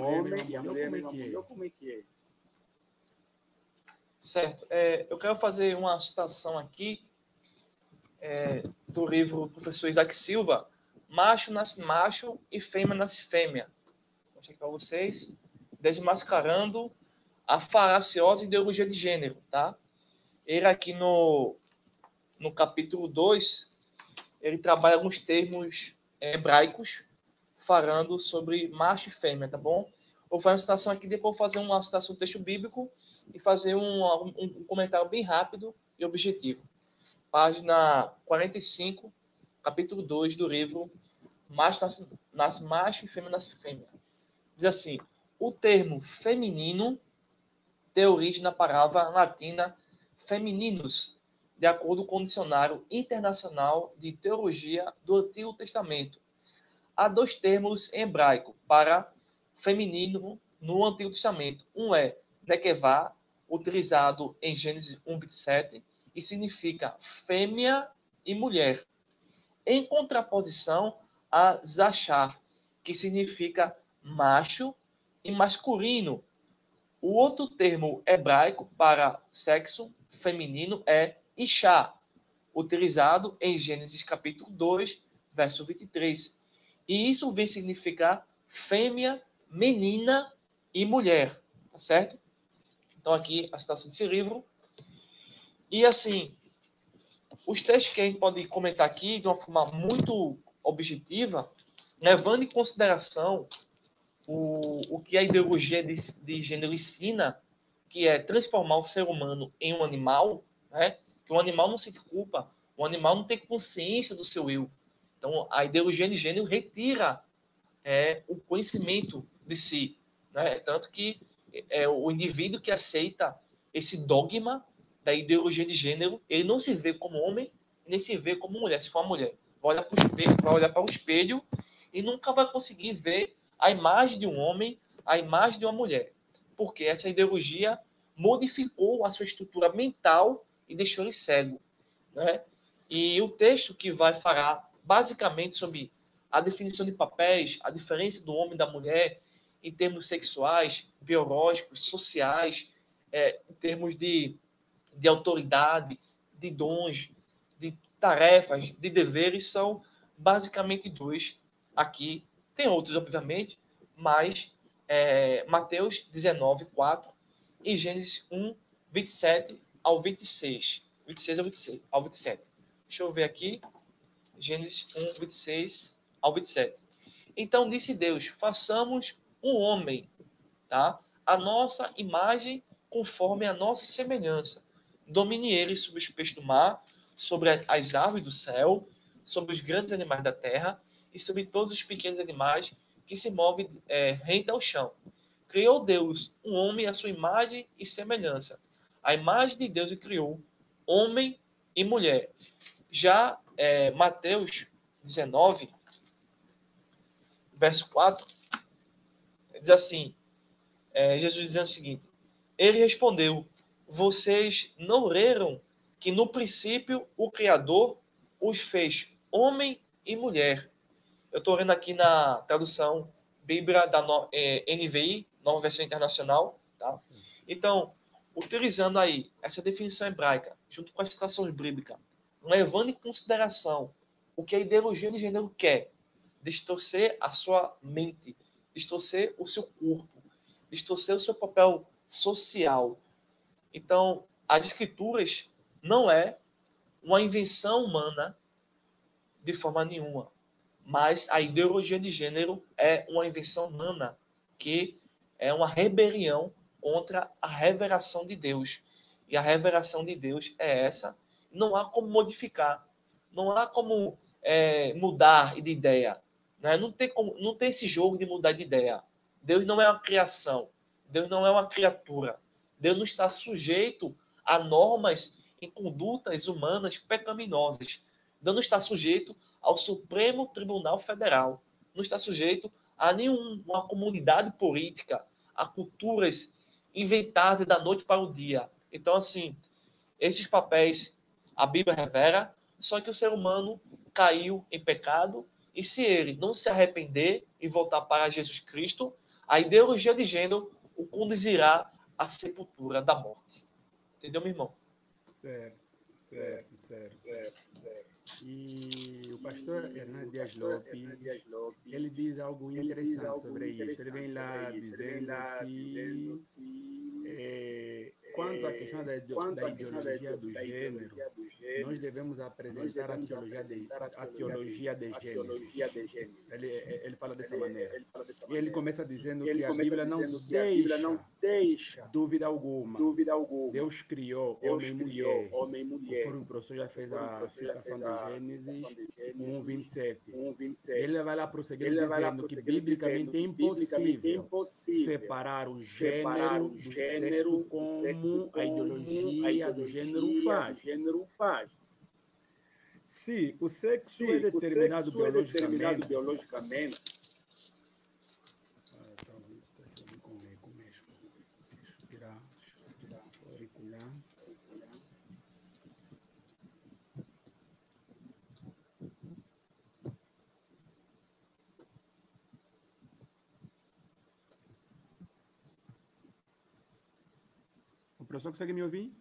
a mulher é mesmo mulher. Como é que é? Certo. Eu quero fazer uma citação aqui do livro do professor Isaac Silva, Macho nasce macho e fêmea nasce fêmea. Vou mostrar aqui para vocês. Desmascarando a falaciosa ideologia de gênero, tá? Ele aqui no capítulo 2, ele trabalha alguns termos hebraicos falando sobre macho e fêmea, tá bom? Vou fazer uma citação aqui, depois vou fazer uma citação do texto bíblico e fazer um comentário bem rápido e objetivo. Página 45, capítulo 2 do livro Macho nasce macho e fêmea nasce fêmea. Diz assim: o termo feminino tem origem na palavra latina femininus, de acordo com o Dicionário Internacional de Teologia do Antigo Testamento. Há dois termos em hebraico para feminino no Antigo Testamento. Um é nekevá, utilizado em Gênesis 1:27, e significa fêmea e mulher, em contraposição a zachar, que significa macho e masculino. O outro termo hebraico para sexo feminino é Ishá, utilizado em Gênesis capítulo 2, verso 23. E isso vem significar fêmea, menina e mulher, tá certo? Então aqui a citação desse livro. E assim, os textos que a gente pode comentar aqui de uma forma muito objetiva, levando em consideração o que a ideologia de gênero ensina, que é transformar o ser humano em um animal, né? Que o animal não sente culpa, o animal não tem consciência do seu eu. Então, a ideologia de gênero retira o conhecimento de si, né? Tanto que o indivíduo que aceita esse dogma da ideologia de gênero, ele não se vê como homem, nem se vê como mulher. Se for uma mulher, vai olhar para o espelho e nunca vai conseguir ver a imagem de um homem, a imagem de uma mulher. Porque essa ideologia modificou a sua estrutura mental e deixou ele cego, né? E o texto que vai falar basicamente sobre a definição de papéis, a diferença do homem e da mulher em termos sexuais, biológicos, sociais, em termos de autoridade, de dons, de tarefas, de deveres, são basicamente dois, aqui. Tem outros, obviamente, mas Mateus 19, 4 e Gênesis 1, 27 ao 26. 26 ao 27. Deixa eu ver aqui. Gênesis 1, 26 ao 27. Então disse Deus, façamos um homem, tá? A nossa imagem conforme a nossa semelhança. Domine ele sobre os peixes do mar, sobre as aves do céu, sobre os grandes animais da terra e sobre todos os pequenos animais que se movem rente ao chão. Criou Deus um homem à sua imagem e semelhança. A imagem de Deus o criou, homem e mulher. Já Mateus 19, verso 4, diz assim, Jesus dizendo o seguinte, ele respondeu, vocês não leram que no princípio o Criador os fez homem e mulher. Eu estou lendo aqui na tradução Bíblia da NVI, Nova Versão Internacional. Tá? Então, utilizando aí essa definição hebraica, junto com as citações bíblicas, levando em consideração o que a ideologia de gênero quer, distorcer a sua mente, distorcer o seu corpo, distorcer o seu papel social. Então, as escrituras não é uma invenção humana de forma nenhuma, mas a ideologia de gênero é uma invenção humana que é uma rebelião contra a revelação de Deus. E a revelação de Deus é essa. Não há como modificar, não há como mudar de ideia. Né? Não tem esse jogo de mudar de ideia. Deus não é uma criação. Deus não é uma criatura. Deus não está sujeito a normas e condutas humanas pecaminosas. Deus não está sujeito ao Supremo Tribunal Federal. Não está sujeito a nenhuma comunidade política, a culturas inventadas da noite para o dia. Então, assim, esses papéis a Bíblia revela, só que o ser humano caiu em pecado e se ele não se arrepender e voltar para Jesus Cristo, a ideologia de gênero o conduzirá à sepultura da morte. Entendeu, meu irmão? Certo. E o pastor Hernán Dias Lopes, ele diz algo interessante sobre isso. Ele vem lá dizendo que quanto à questão da ideologia do gênero, nós devemos apresentar a teologia de gênero. Ele fala dessa maneira. E ele começa dizendo que a Bíblia não deixa dúvida alguma. Deus criou homem e mulher. Conforme o professor já fez a citação de Gênesis 1:27. Ele vai lá prosseguir dizendo que biblicamente é impossível separar o gênero do sexo como a ideologia do gênero faz. Se o sexo é determinado biologicamente, auricular. O professor consegue me ouvir?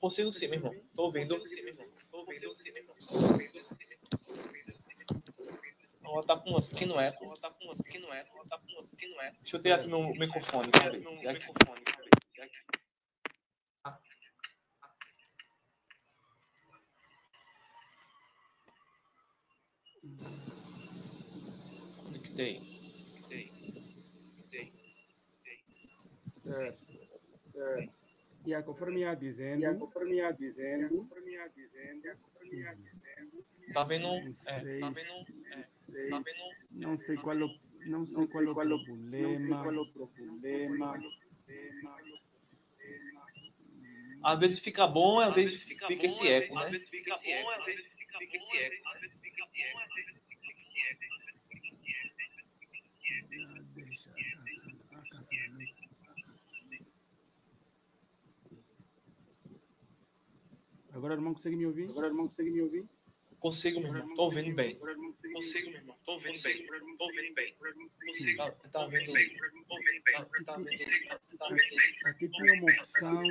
Consigo sim, meu irmão. Estou ouvindo. Ela tá com um pequeno eco. Deixa eu ter aqui meu microfone. Conectei. Certo. E conforme ia dizendo, Tá vendo? Não sei qual é o problema. Às vezes fica bom, às vezes fica esse eco, né? Agora o irmão consegue me ouvir? Consigo, meu irmão. Tô ouvindo bem. Tá vendo bem. Aqui tem uma opção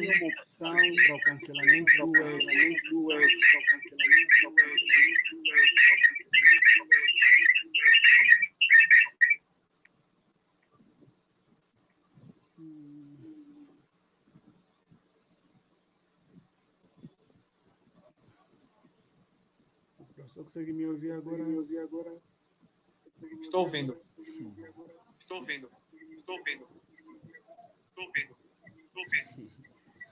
para o cancelamento do eco. Só consegue me ouvir agora? Estou ouvindo. Estou ouvindo. Estou ouvindo. Estou ouvindo.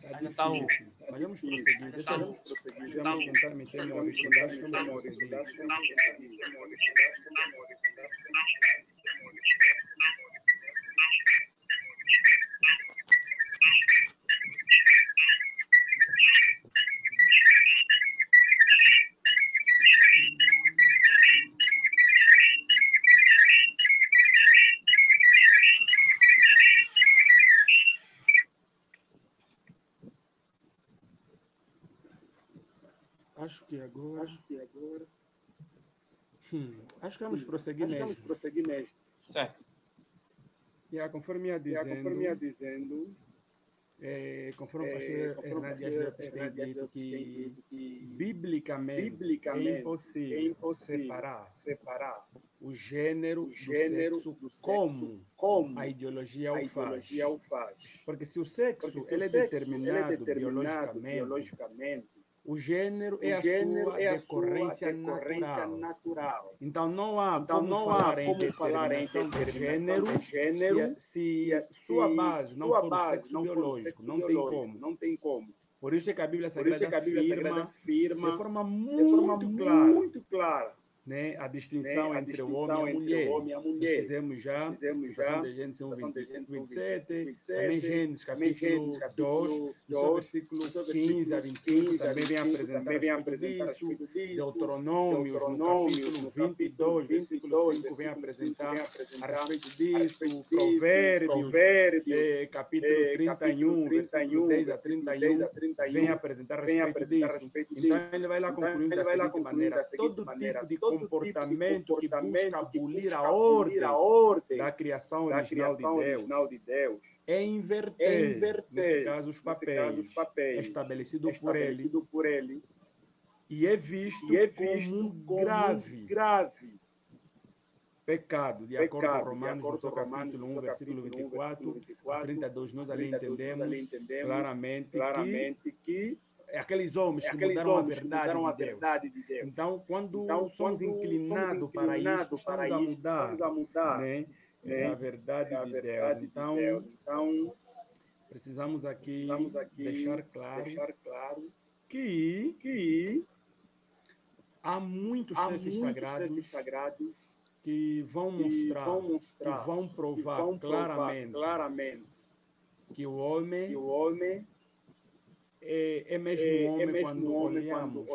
Está Ainda está difícil. Mas vamos prosseguir. Vamos tentar meter no auricular. Vamos prosseguir. Acho que agora. Acho que vamos prosseguir mesmo. Certo. Conforme ia dizendo, conforme o pastor Hernandes Lopes tem dito que biblicamente é impossível separar o gênero do sexo como a ideologia o faz. Porque se o sexo ele é determinado biologicamente, o gênero é a sua decorrência natural. Então não há como falar em determinação de gênero se sua base não for o sexo biológico. Não tem como. Por isso é que a Bíblia Sagrada afirma de forma muito clara, né, a distinção entre o homem e a mulher. Nós fizemos já citação de Gênesis 1:27, também Gênesis capítulo 2, no seu versículo 15 a 25, também vem apresentar a respeito disso. Deuteronômios, no capítulo 22, versículo 5, vem apresentar a respeito disso. Provérbios, capítulo 31, versículo 10 a 31, vem apresentar a respeito disso. Então ele vai lá concluindo da seguinte maneira: todo tipo de comportamento que busca abolir a ordem da criação original de Deus é inverter, nesse caso, os papéis estabelecidos por ele e é visto como um grave pecado, de acordo com Romanos, no seu capítulo 1, versículo 24 a 32, nós ali entendemos claramente que aqueles homens que mudaram a verdade de Deus. Então, quando somos inclinados para isso, estamos a mudar, né, a verdade de Deus. Então, precisamos aqui deixar claro que há muitos textos sagrados que vão mostrar, que vão provar claramente que o homem é mesmo homem quando olhamos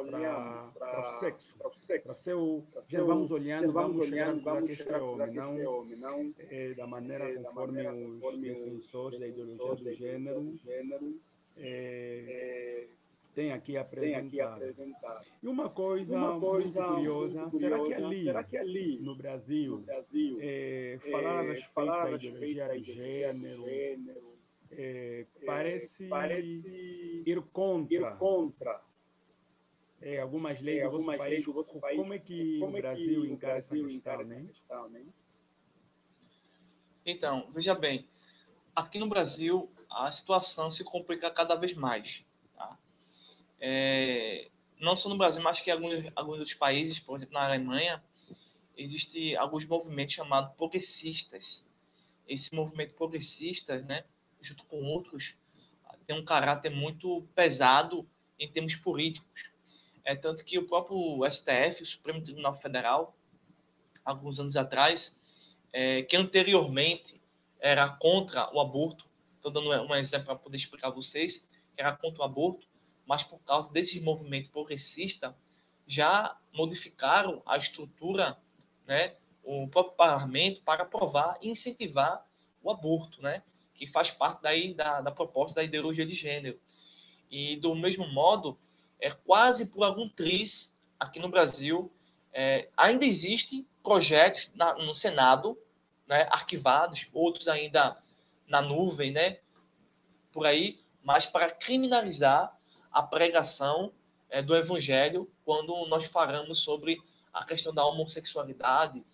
para o sexo, para seu, vamos olhando, vamos chegando para que este homem, não da maneira conforme os defensores da ideologia do gênero tem aqui apresentado. E uma coisa muito curiosa, será que ali no Brasil, falar a respeito da ideologia de gênero, parece ir contra algumas leis do vosso país? Como é que o Brasil encara essa questão, né? Então, veja bem, aqui no Brasil a situação se complica cada vez mais. Tá? Não só no Brasil, mas que em alguns outros países, por exemplo, na Alemanha, existem alguns movimentos chamados progressistas. Esse movimento progressista, né, junto com outros, tem um caráter muito pesado em termos políticos. Tanto que o próprio STF, o Supremo Tribunal Federal, alguns anos atrás, que anteriormente era contra o aborto, estou dando um exemplo para poder explicar a vocês, que era contra o aborto, mas por causa desse movimento progressista, já modificaram a estrutura, né, o próprio parlamento para aprovar e incentivar o aborto, né, que faz parte daí da proposta da ideologia de gênero. E, do mesmo modo, quase por algum triz, aqui no Brasil, ainda existem projetos no Senado, né, arquivados, outros ainda na nuvem, né, por aí, mas para criminalizar a pregação do Evangelho quando nós falamos sobre a questão da homossexualidade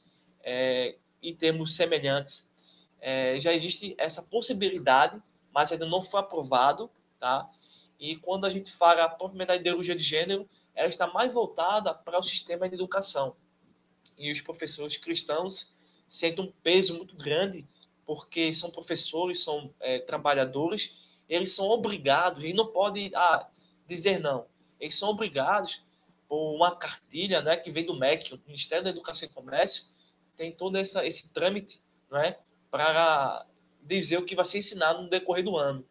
e termos semelhantes. Já existe essa possibilidade, mas ainda não foi aprovado, tá? E quando a gente fala propriamente da ideologia de gênero, ela está mais voltada para o sistema de educação. E os professores cristãos sentem um peso muito grande, porque são professores, são trabalhadores, eles são obrigados, e não podem dizer não. Eles são obrigados por uma cartilha, né, que vem do MEC, o Ministério da Educação e Comércio, tem todo esse trâmite, né, para dizer o que vai ser ensinado no decorrer do ano.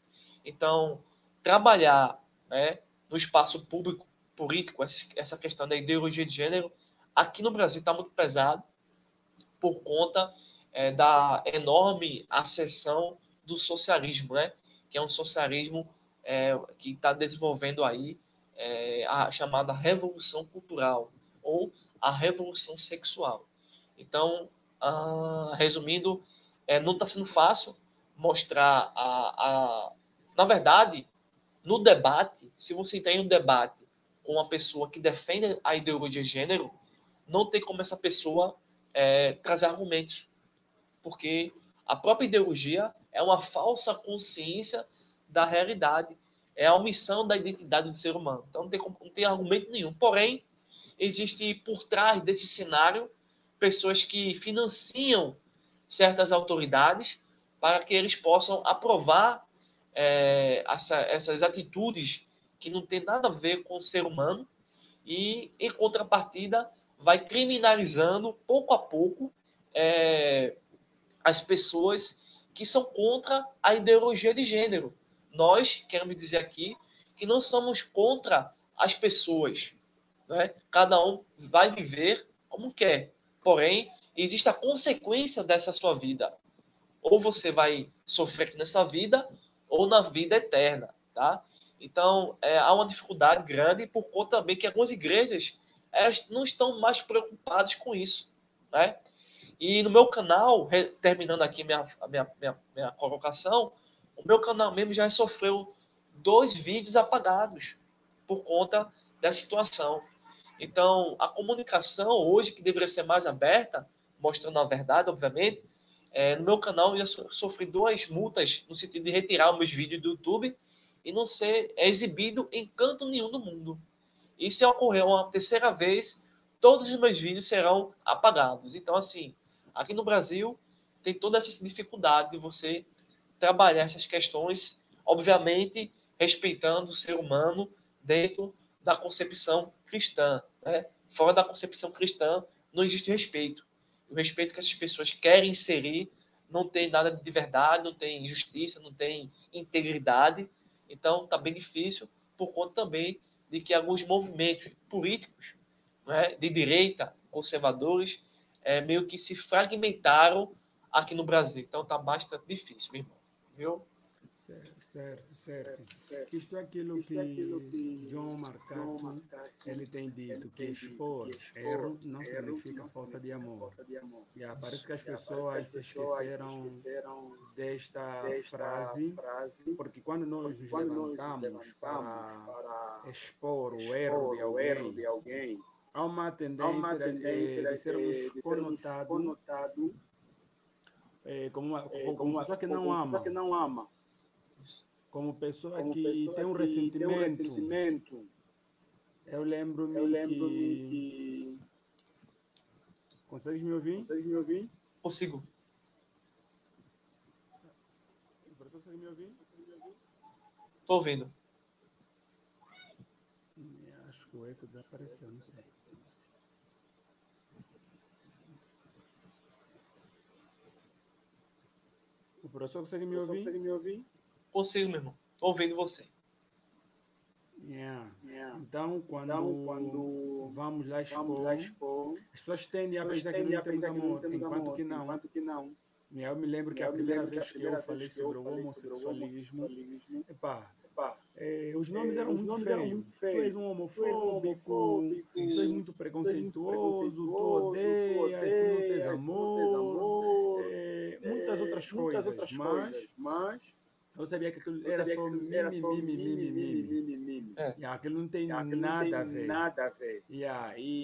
Então, trabalhar, né, no espaço público, político, essa questão da ideologia de gênero, aqui no Brasil está muito pesado por conta da enorme ascensão do socialismo, né? Que é um socialismo que está desenvolvendo aí a chamada revolução cultural ou a revolução sexual. Então, resumindo, não está sendo fácil mostrar na verdade, no debate, se você tem um debate com uma pessoa que defende a ideologia de gênero, não tem como essa pessoa trazer argumentos, porque a própria ideologia é uma falsa consciência da realidade, é a omissão da identidade do ser humano. Então não tem argumento nenhum. Porém, existe por trás desse cenário pessoas que financiam certas autoridades para que eles possam aprovar essas atitudes que não tem nada a ver com o ser humano e, em contrapartida, vai criminalizando, pouco a pouco, as pessoas que são contra a ideologia de gênero. Nós, queremos dizer aqui, que não somos contra as pessoas. Né? Cada um vai viver como quer. Porém, existe a consequência dessa sua vida. Ou você vai sofrer aqui nessa vida, ou na vida eterna. Tá? Então, há uma dificuldade grande por conta também que algumas igrejas não estão mais preocupadas com isso. Né? E no meu canal, terminando aqui minha colocação, o meu canal mesmo já sofreu 2 vídeos apagados por conta dessa situação. Então, a comunicação hoje, que deveria ser mais aberta, mostrando a verdade, obviamente, no meu canal eu já sofri 2 multas no sentido de retirar os meus vídeos do YouTube e não ser exibido em canto nenhum do mundo. E se ocorrer uma terceira vez, todos os meus vídeos serão apagados. Então, assim, aqui no Brasil tem toda essa dificuldade de você trabalhar essas questões, obviamente respeitando o ser humano dentro da concepção cristã. Né? Fora da concepção cristã não existe respeito. O respeito que essas pessoas querem inserir não tem nada de verdade, não tem justiça, não tem integridade. Então, está bem difícil, por conta também de que alguns movimentos políticos, né, de direita, conservadores, meio que se fragmentaram aqui no Brasil. Então está bastante difícil, meu irmão. Viu? Certo. Isto é aquilo que John Marcato ele tem dito, que expor erro não significa falta de amor. Parece que as pessoas se esqueceram desta frase, porque quando nós nos levantamos para expor o erro de alguém, há uma tendência de sermos conotados como pessoa que não ama, como pessoa que tem um ressentimento. Eu lembro-me que... Consegues me ouvir? Consigo. O professor consegue me ouvir? Estou ouvindo. Acho que o eco desapareceu, não sei. O professor consegue me ouvir? Consigo, meu irmão. Estou ouvindo você. Então, quando vamos lá expor, as pessoas tendem a pensar que não temos amor, enquanto que não. Eu me lembro que a primeira vez que eu falei sobre o homossexualismo, os nomes eram muito feios. Tu és um homofóbico, tu és muito preconceituoso, tu odeias, tu não tens amor, muitas outras coisas. Mas Eu sabia que aquilo era só mimimi. E aquilo não tem nada a ver. E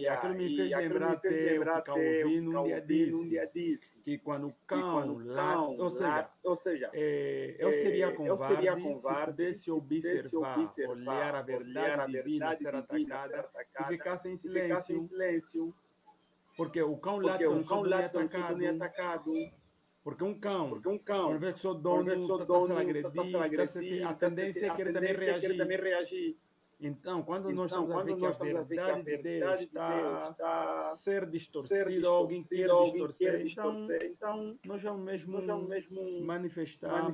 aquilo me fez lembrar até o que Calvino um dia disse, que quando o cão late, ou seja, eu seria covarde se pudesse observar, olhar a verdade divina ser atacada e ficasse em silêncio. Porque o cão late quando o seu dono é atacado. Porque um cão, quando vê que o seu dono está sendo agredido, a tendência é querer também reagir. Então, quando nós estamos a ver que a verdade de Deus está a ser distorcida, ou alguém quer distorcer, então nós vamos mesmo manifestando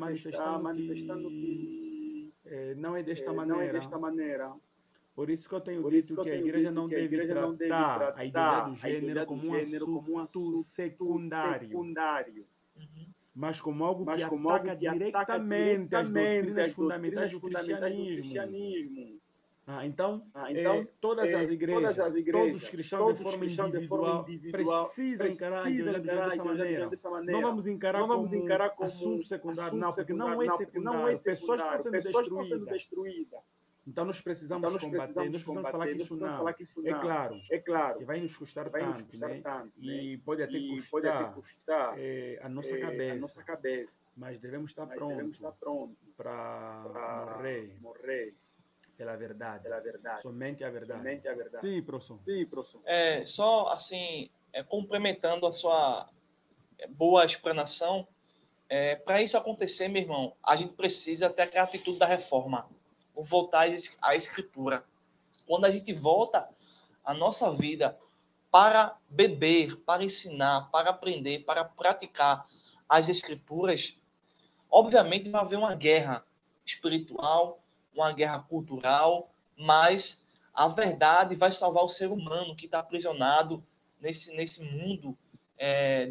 que não é desta maneira. Por isso que eu tenho dito que a igreja não deve tratar a ideologia do gênero como um assunto secundário, mas como algo que ataca diretamente as doutrinas fundamentais do cristianismo. Todas as igrejas, todos os cristãos de forma individual precisam encarar a ideologia dessa maneira. Não vamos encarar como assunto secundário, não, porque não é secundário. Pessoas estão sendo destruídas. Então nós precisamos combater, nós precisamos falar que isso não. É claro que vai nos custar tanto, né? E pode até custar a nossa cabeça. Mas devemos estar prontos para morrer pela verdade. Somente a verdade. Sim, professor. Só assim, complementando a sua boa explanação, para isso acontecer, meu irmão, a gente precisa ter aquela atitude da reforma, voltar à escritura. Quando a gente volta a nossa vida para beber, para ensinar, para aprender, para praticar as escrituras, obviamente vai haver uma guerra espiritual, uma guerra cultural, mas a verdade vai salvar o ser humano que está aprisionado nesse mundo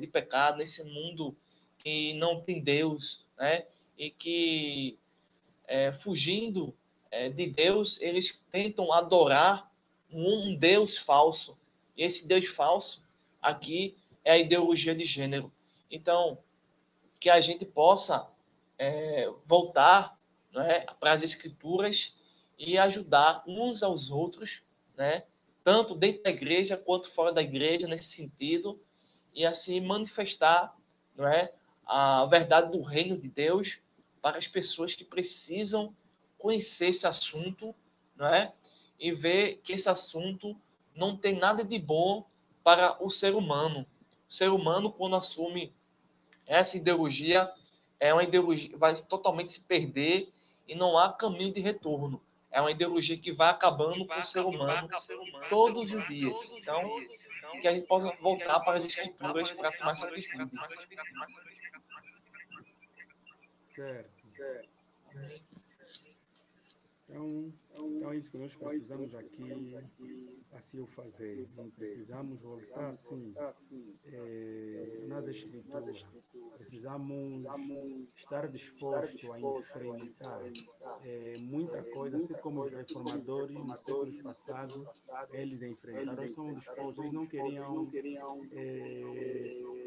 de pecado, nesse mundo que não tem Deus, né? E que, fugindo de Deus, eles tentam adorar um Deus falso. E esse Deus falso aqui é a ideologia de gênero. Então, que a gente possa voltar, né, para as escrituras e ajudar uns aos outros, né, tanto dentro da igreja quanto fora da igreja, nesse sentido, e assim manifestar, não é, a verdade do reino de Deus para as pessoas que precisam conhecer esse assunto, não é, e ver que esse assunto não tem nada de bom para o ser humano. O ser humano, quando assume essa ideologia, é uma ideologia vai totalmente se perder e não há caminho de retorno. É uma ideologia que vai acabando com o ser humano todos os dias. Então, que a gente possa voltar para as escrituras para tomar essa atitude. Certo. Então é isso que nós precisamos aqui assim o fazer. Não precisamos voltar assim nas escrituras. Precisamos estar dispostos a enfrentar muita coisa, assim como os reformadores nos séculos passados, eles enfrentaram, são dispostos, eles não queriam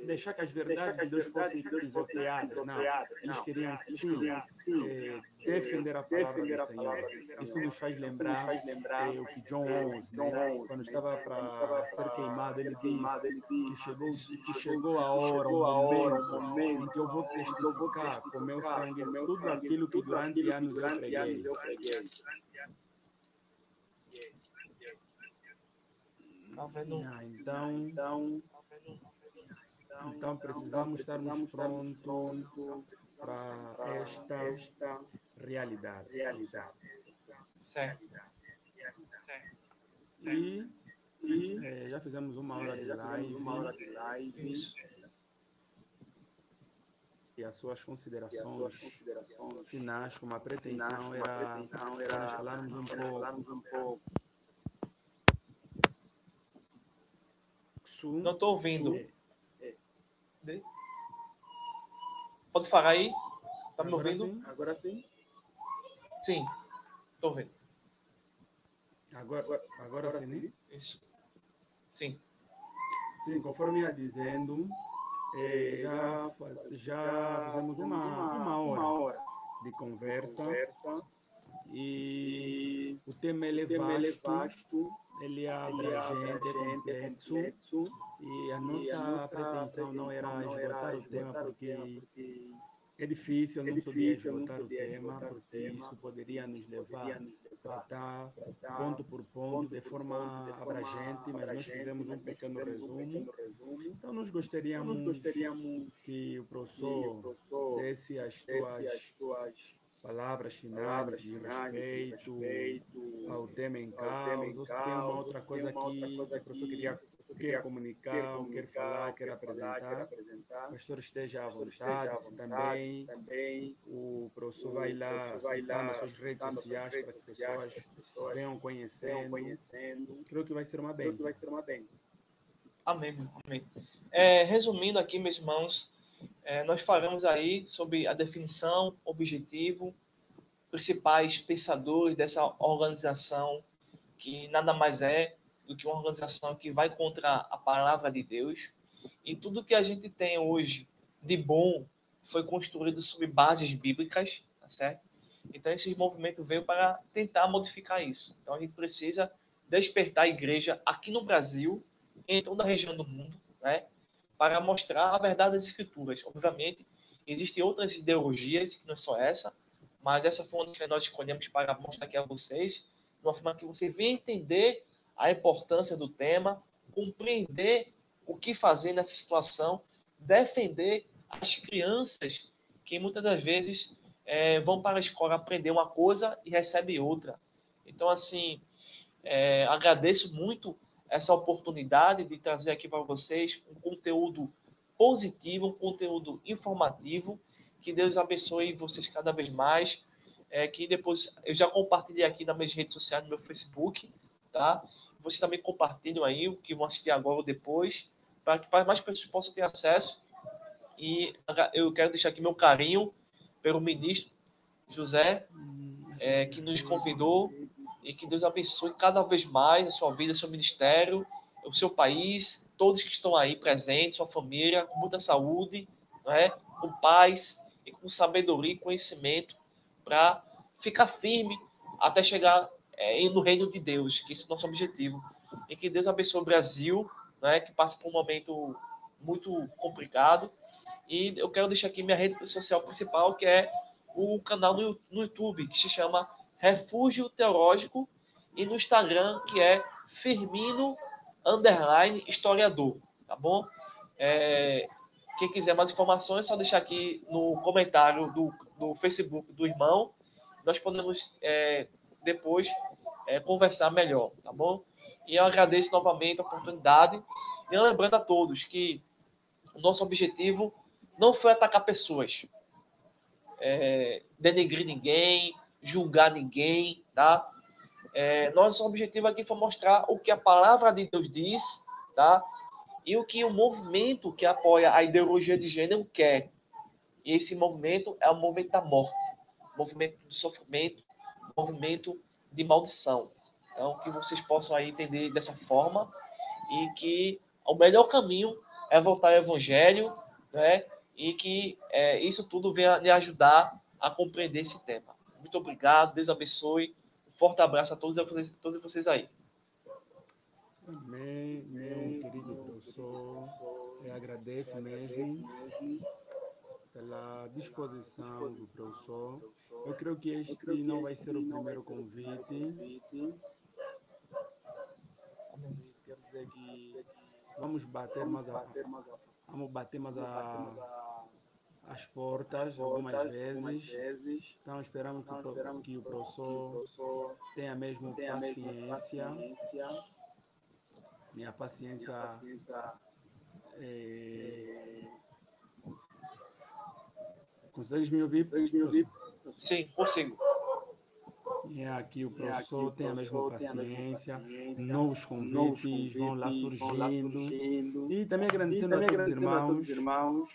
deixar que as verdades de Deus fossem pisoteadas, não. Eles queriam sim defender a palavra do Senhor. Isso nos faz lembrar o que John Owen, né, quando estava para ser queimado, ele disse que chegou a hora, o momento em que eu vou testificar com meu sangue tudo aquilo que durante anos eu preguei. Então precisamos estarmos prontos para esta realidade. Certo. E já fizemos uma hora de live. Isso. E as suas considerações finais, como a pretensão era nós falarmos um pouco. Não estou ouvindo. Pode falar aí? Está me ouvindo? Agora sim. Sim, estou ouvindo. Agora sim, né? Isso. Sim. Sim, conforme ia dizendo, já fizemos uma hora de conversa. E o tema ele é vasto, ele é abrangente, é complexo. E a nossa pretensão não era esgotar o tema, porque é difícil num só dia esgotar o tema, porque isso poderia nos levar a tratar ponto por ponto, de forma abrangente, mas nós fizemos um pequeno resumo. Então, nós gostaríamos que o professor desse as suas palavras finais de respeito ao tema em causa, ou se tem uma outra coisa que o professor quer comunicar, ou quer falar, quer apresentar, o pastor esteja à vontade. Se também o professor vai lá citar nas suas redes sociais para que pessoas venham conhecendo. Creio que vai ser uma bênção. Amém, amém. Resumindo aqui, meus irmãos, nós falamos aí sobre a definição, objetivo, principais pensadores dessa organização, que nada mais é do que uma organização que vai contra a palavra de Deus. E tudo que a gente tem hoje de bom foi construído sobre bases bíblicas, tá certo? Então, esse movimento veio para tentar modificar isso. Então, a gente precisa despertar a igreja aqui no Brasil, em toda a região do mundo, né, para mostrar a verdade das Escrituras. Obviamente, existem outras ideologias, que não é só essa, mas essa foi uma que nós escolhemos para mostrar aqui a vocês, de uma forma que você venha entender a importância do tema, compreender o que fazer nessa situação, defender as crianças que muitas das vezes vão para a escola aprender uma coisa e recebem outra. Então, assim, agradeço muito essa oportunidade de trazer aqui para vocês um conteúdo positivo, um conteúdo informativo. Que Deus abençoe vocês cada vez mais. Que depois eu já compartilhei aqui nas minhas redes sociais, no meu Facebook, tá? Vocês também compartilham aí o que vão assistir agora ou depois, para que mais pessoas possam ter acesso. E eu quero deixar aqui meu carinho pelo ministro José, que nos convidou, e que Deus abençoe cada vez mais a sua vida, seu ministério, o seu país, todos que estão aí presentes, sua família, com muita saúde, né? Com paz e com sabedoria e conhecimento, para ficar firme até chegar no reino de Deus, que esse é o nosso objetivo. E que Deus abençoe o Brasil, né? Que passa por um momento muito complicado. E eu quero deixar aqui minha rede social principal, que é o canal no YouTube, que se chama Refúgio Teológico, e no Instagram, que é Firmino_historiador, tá bom? Quem quiser mais informações, é só deixar aqui no comentário do Facebook do irmão. Nós podemos depois conversar melhor, tá bom? E eu agradeço novamente a oportunidade. E lembrando a todos que o nosso objetivo não foi atacar pessoas, denegrir ninguém, julgar ninguém, tá? Nosso objetivo aqui foi mostrar o que a palavra de Deus diz, tá? E o que o movimento que apoia a ideologia de gênero quer. E esse movimento é o movimento da morte, movimento do sofrimento, movimento de maldição. Então, que vocês possam aí entender dessa forma, e que o melhor caminho é voltar ao Evangelho, né? E que isso tudo venha lhe ajudar a compreender esse tema. Muito obrigado, Deus abençoe. Um forte abraço a todos vocês aí. Amém, meu querido professor. Eu agradeço mesmo pela disposição do professor. Eu creio que este não vai ser o primeiro convite. Quero dizer que vamos bater mais as portas algumas vezes. Então esperamos que o professor tenha mesmo paciência. E a paciência consegues me ouvir? Sim, consigo. E aqui o professor tem a mesma paciência, novos convites vão lá surgindo. E também agradecendo a todos os irmãos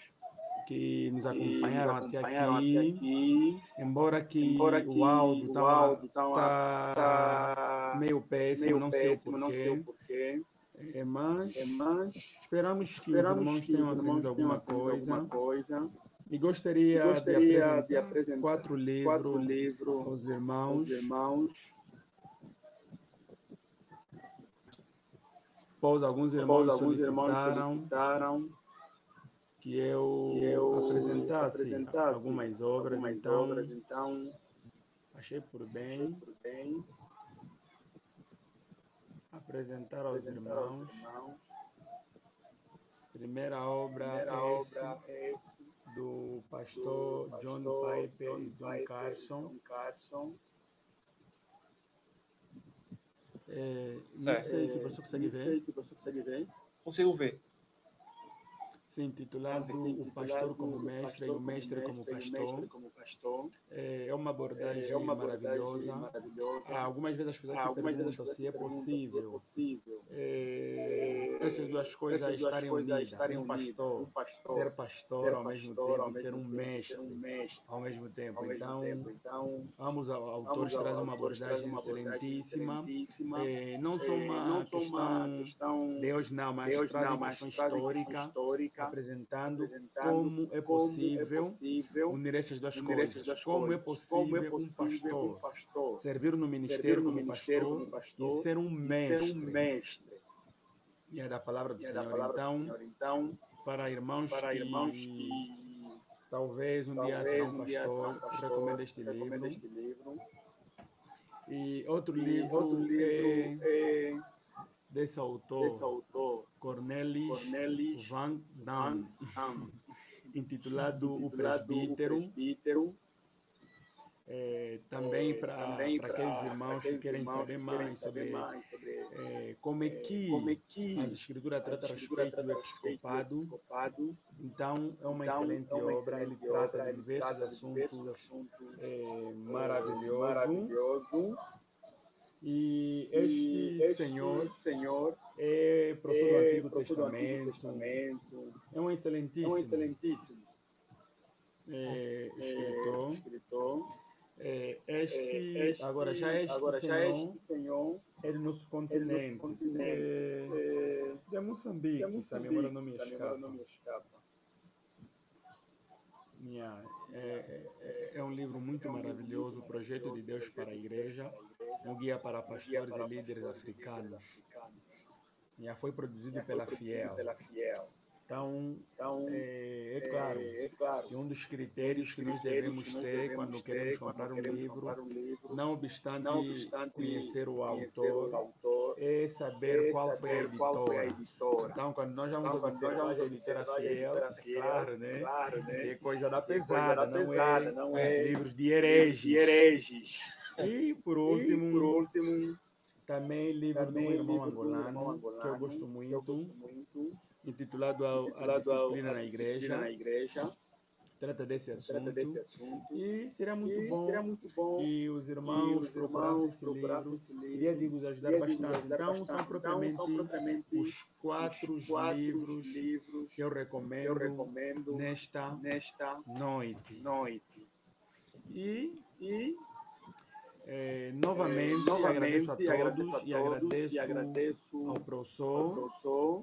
que nos acompanharam até aqui. Embora que o áudio está meio péssimo, não sei o porquê. Mas esperamos que os irmãos tenham aprendido alguma coisa. E gostaria de apresentar 4 livros aos irmãos. Pois alguns irmãos solicitaram que eu apresentasse algumas obras, então achei por bem apresentar aos irmãos. Primeira obra é do pastor John Piper e Don Carson. Não sei se você consegue ver. Consigo ver. Sim, intitulado O Pastor como Mestre e o Mestre como Pastor. É uma abordagem maravilhosa. Algumas vezes as pessoas se perguntam se é possível essas duas coisas estarem unidas. Um pastor ser pastor ao mesmo tempo e ser um mestre ao mesmo tempo. Então, ambos autores trazem uma abordagem excelentíssima. Não só uma questão de hoje, não, mas trazem questão histórica, apresentando como é possível unir essas duas coisas. Como é possível um pastor servir no ministério como pastor e ser um mestre. E é da palavra do Senhor. Então, para irmãos que talvez um dia serão pastor, recomendo este livro. E outro livro é desse autor, Cornelis Van Dam, intitulado O Presbítero. Também para aqueles irmãos que querem saber mais sobre como é que as Escrituras tratam a respeito do episcopado. Então, é uma excelente obra. Ele trata de diversos assuntos maravilhosos. E este senhor é professor do Antigo Testamento, é um excelentíssimo escritor. Este senhor é do nosso continente, de Moçambique, se a memória não me escapa. É um livro muito maravilhoso, o Projeto de Deus para a Igreja, um guia para pastores e líderes africanos. Foi produzido pela Fiel. Então, é claro que um dos critérios que nós devemos ter quando queremos comprar um livro, não obstante conhecer o autor, é saber qual foi a editora. Então, quando nós vamos observar a editora Fiel, é claro, né? Que é coisa da pesada, não é livros de hereges. E, por último, também livro de um irmão angolano, que eu gosto muito, intitulado A Disciplina na Igreja. Trata desse assunto. E seria muito bom que os irmãos procurassem esse livro. Iria vos ajudar bastante. Então, são propriamente os 4 livros que eu recomendo nesta noite. E novamente agradeço a todos e agradeço ao professor.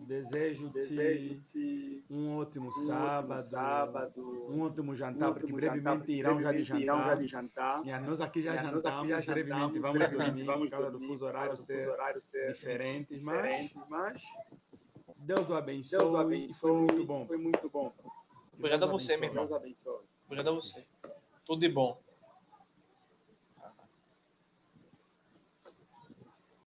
Desejo-te um ótimo sábado, um ótimo jantar, porque brevemente irão já de jantar. E nós aqui já jantamos, brevemente vamos dormir por causa do fuso horário ser diferente, mas Deus o abençoe. Foi muito bom. Obrigado a você, meu irmão. Obrigado a você. Tudo de bom.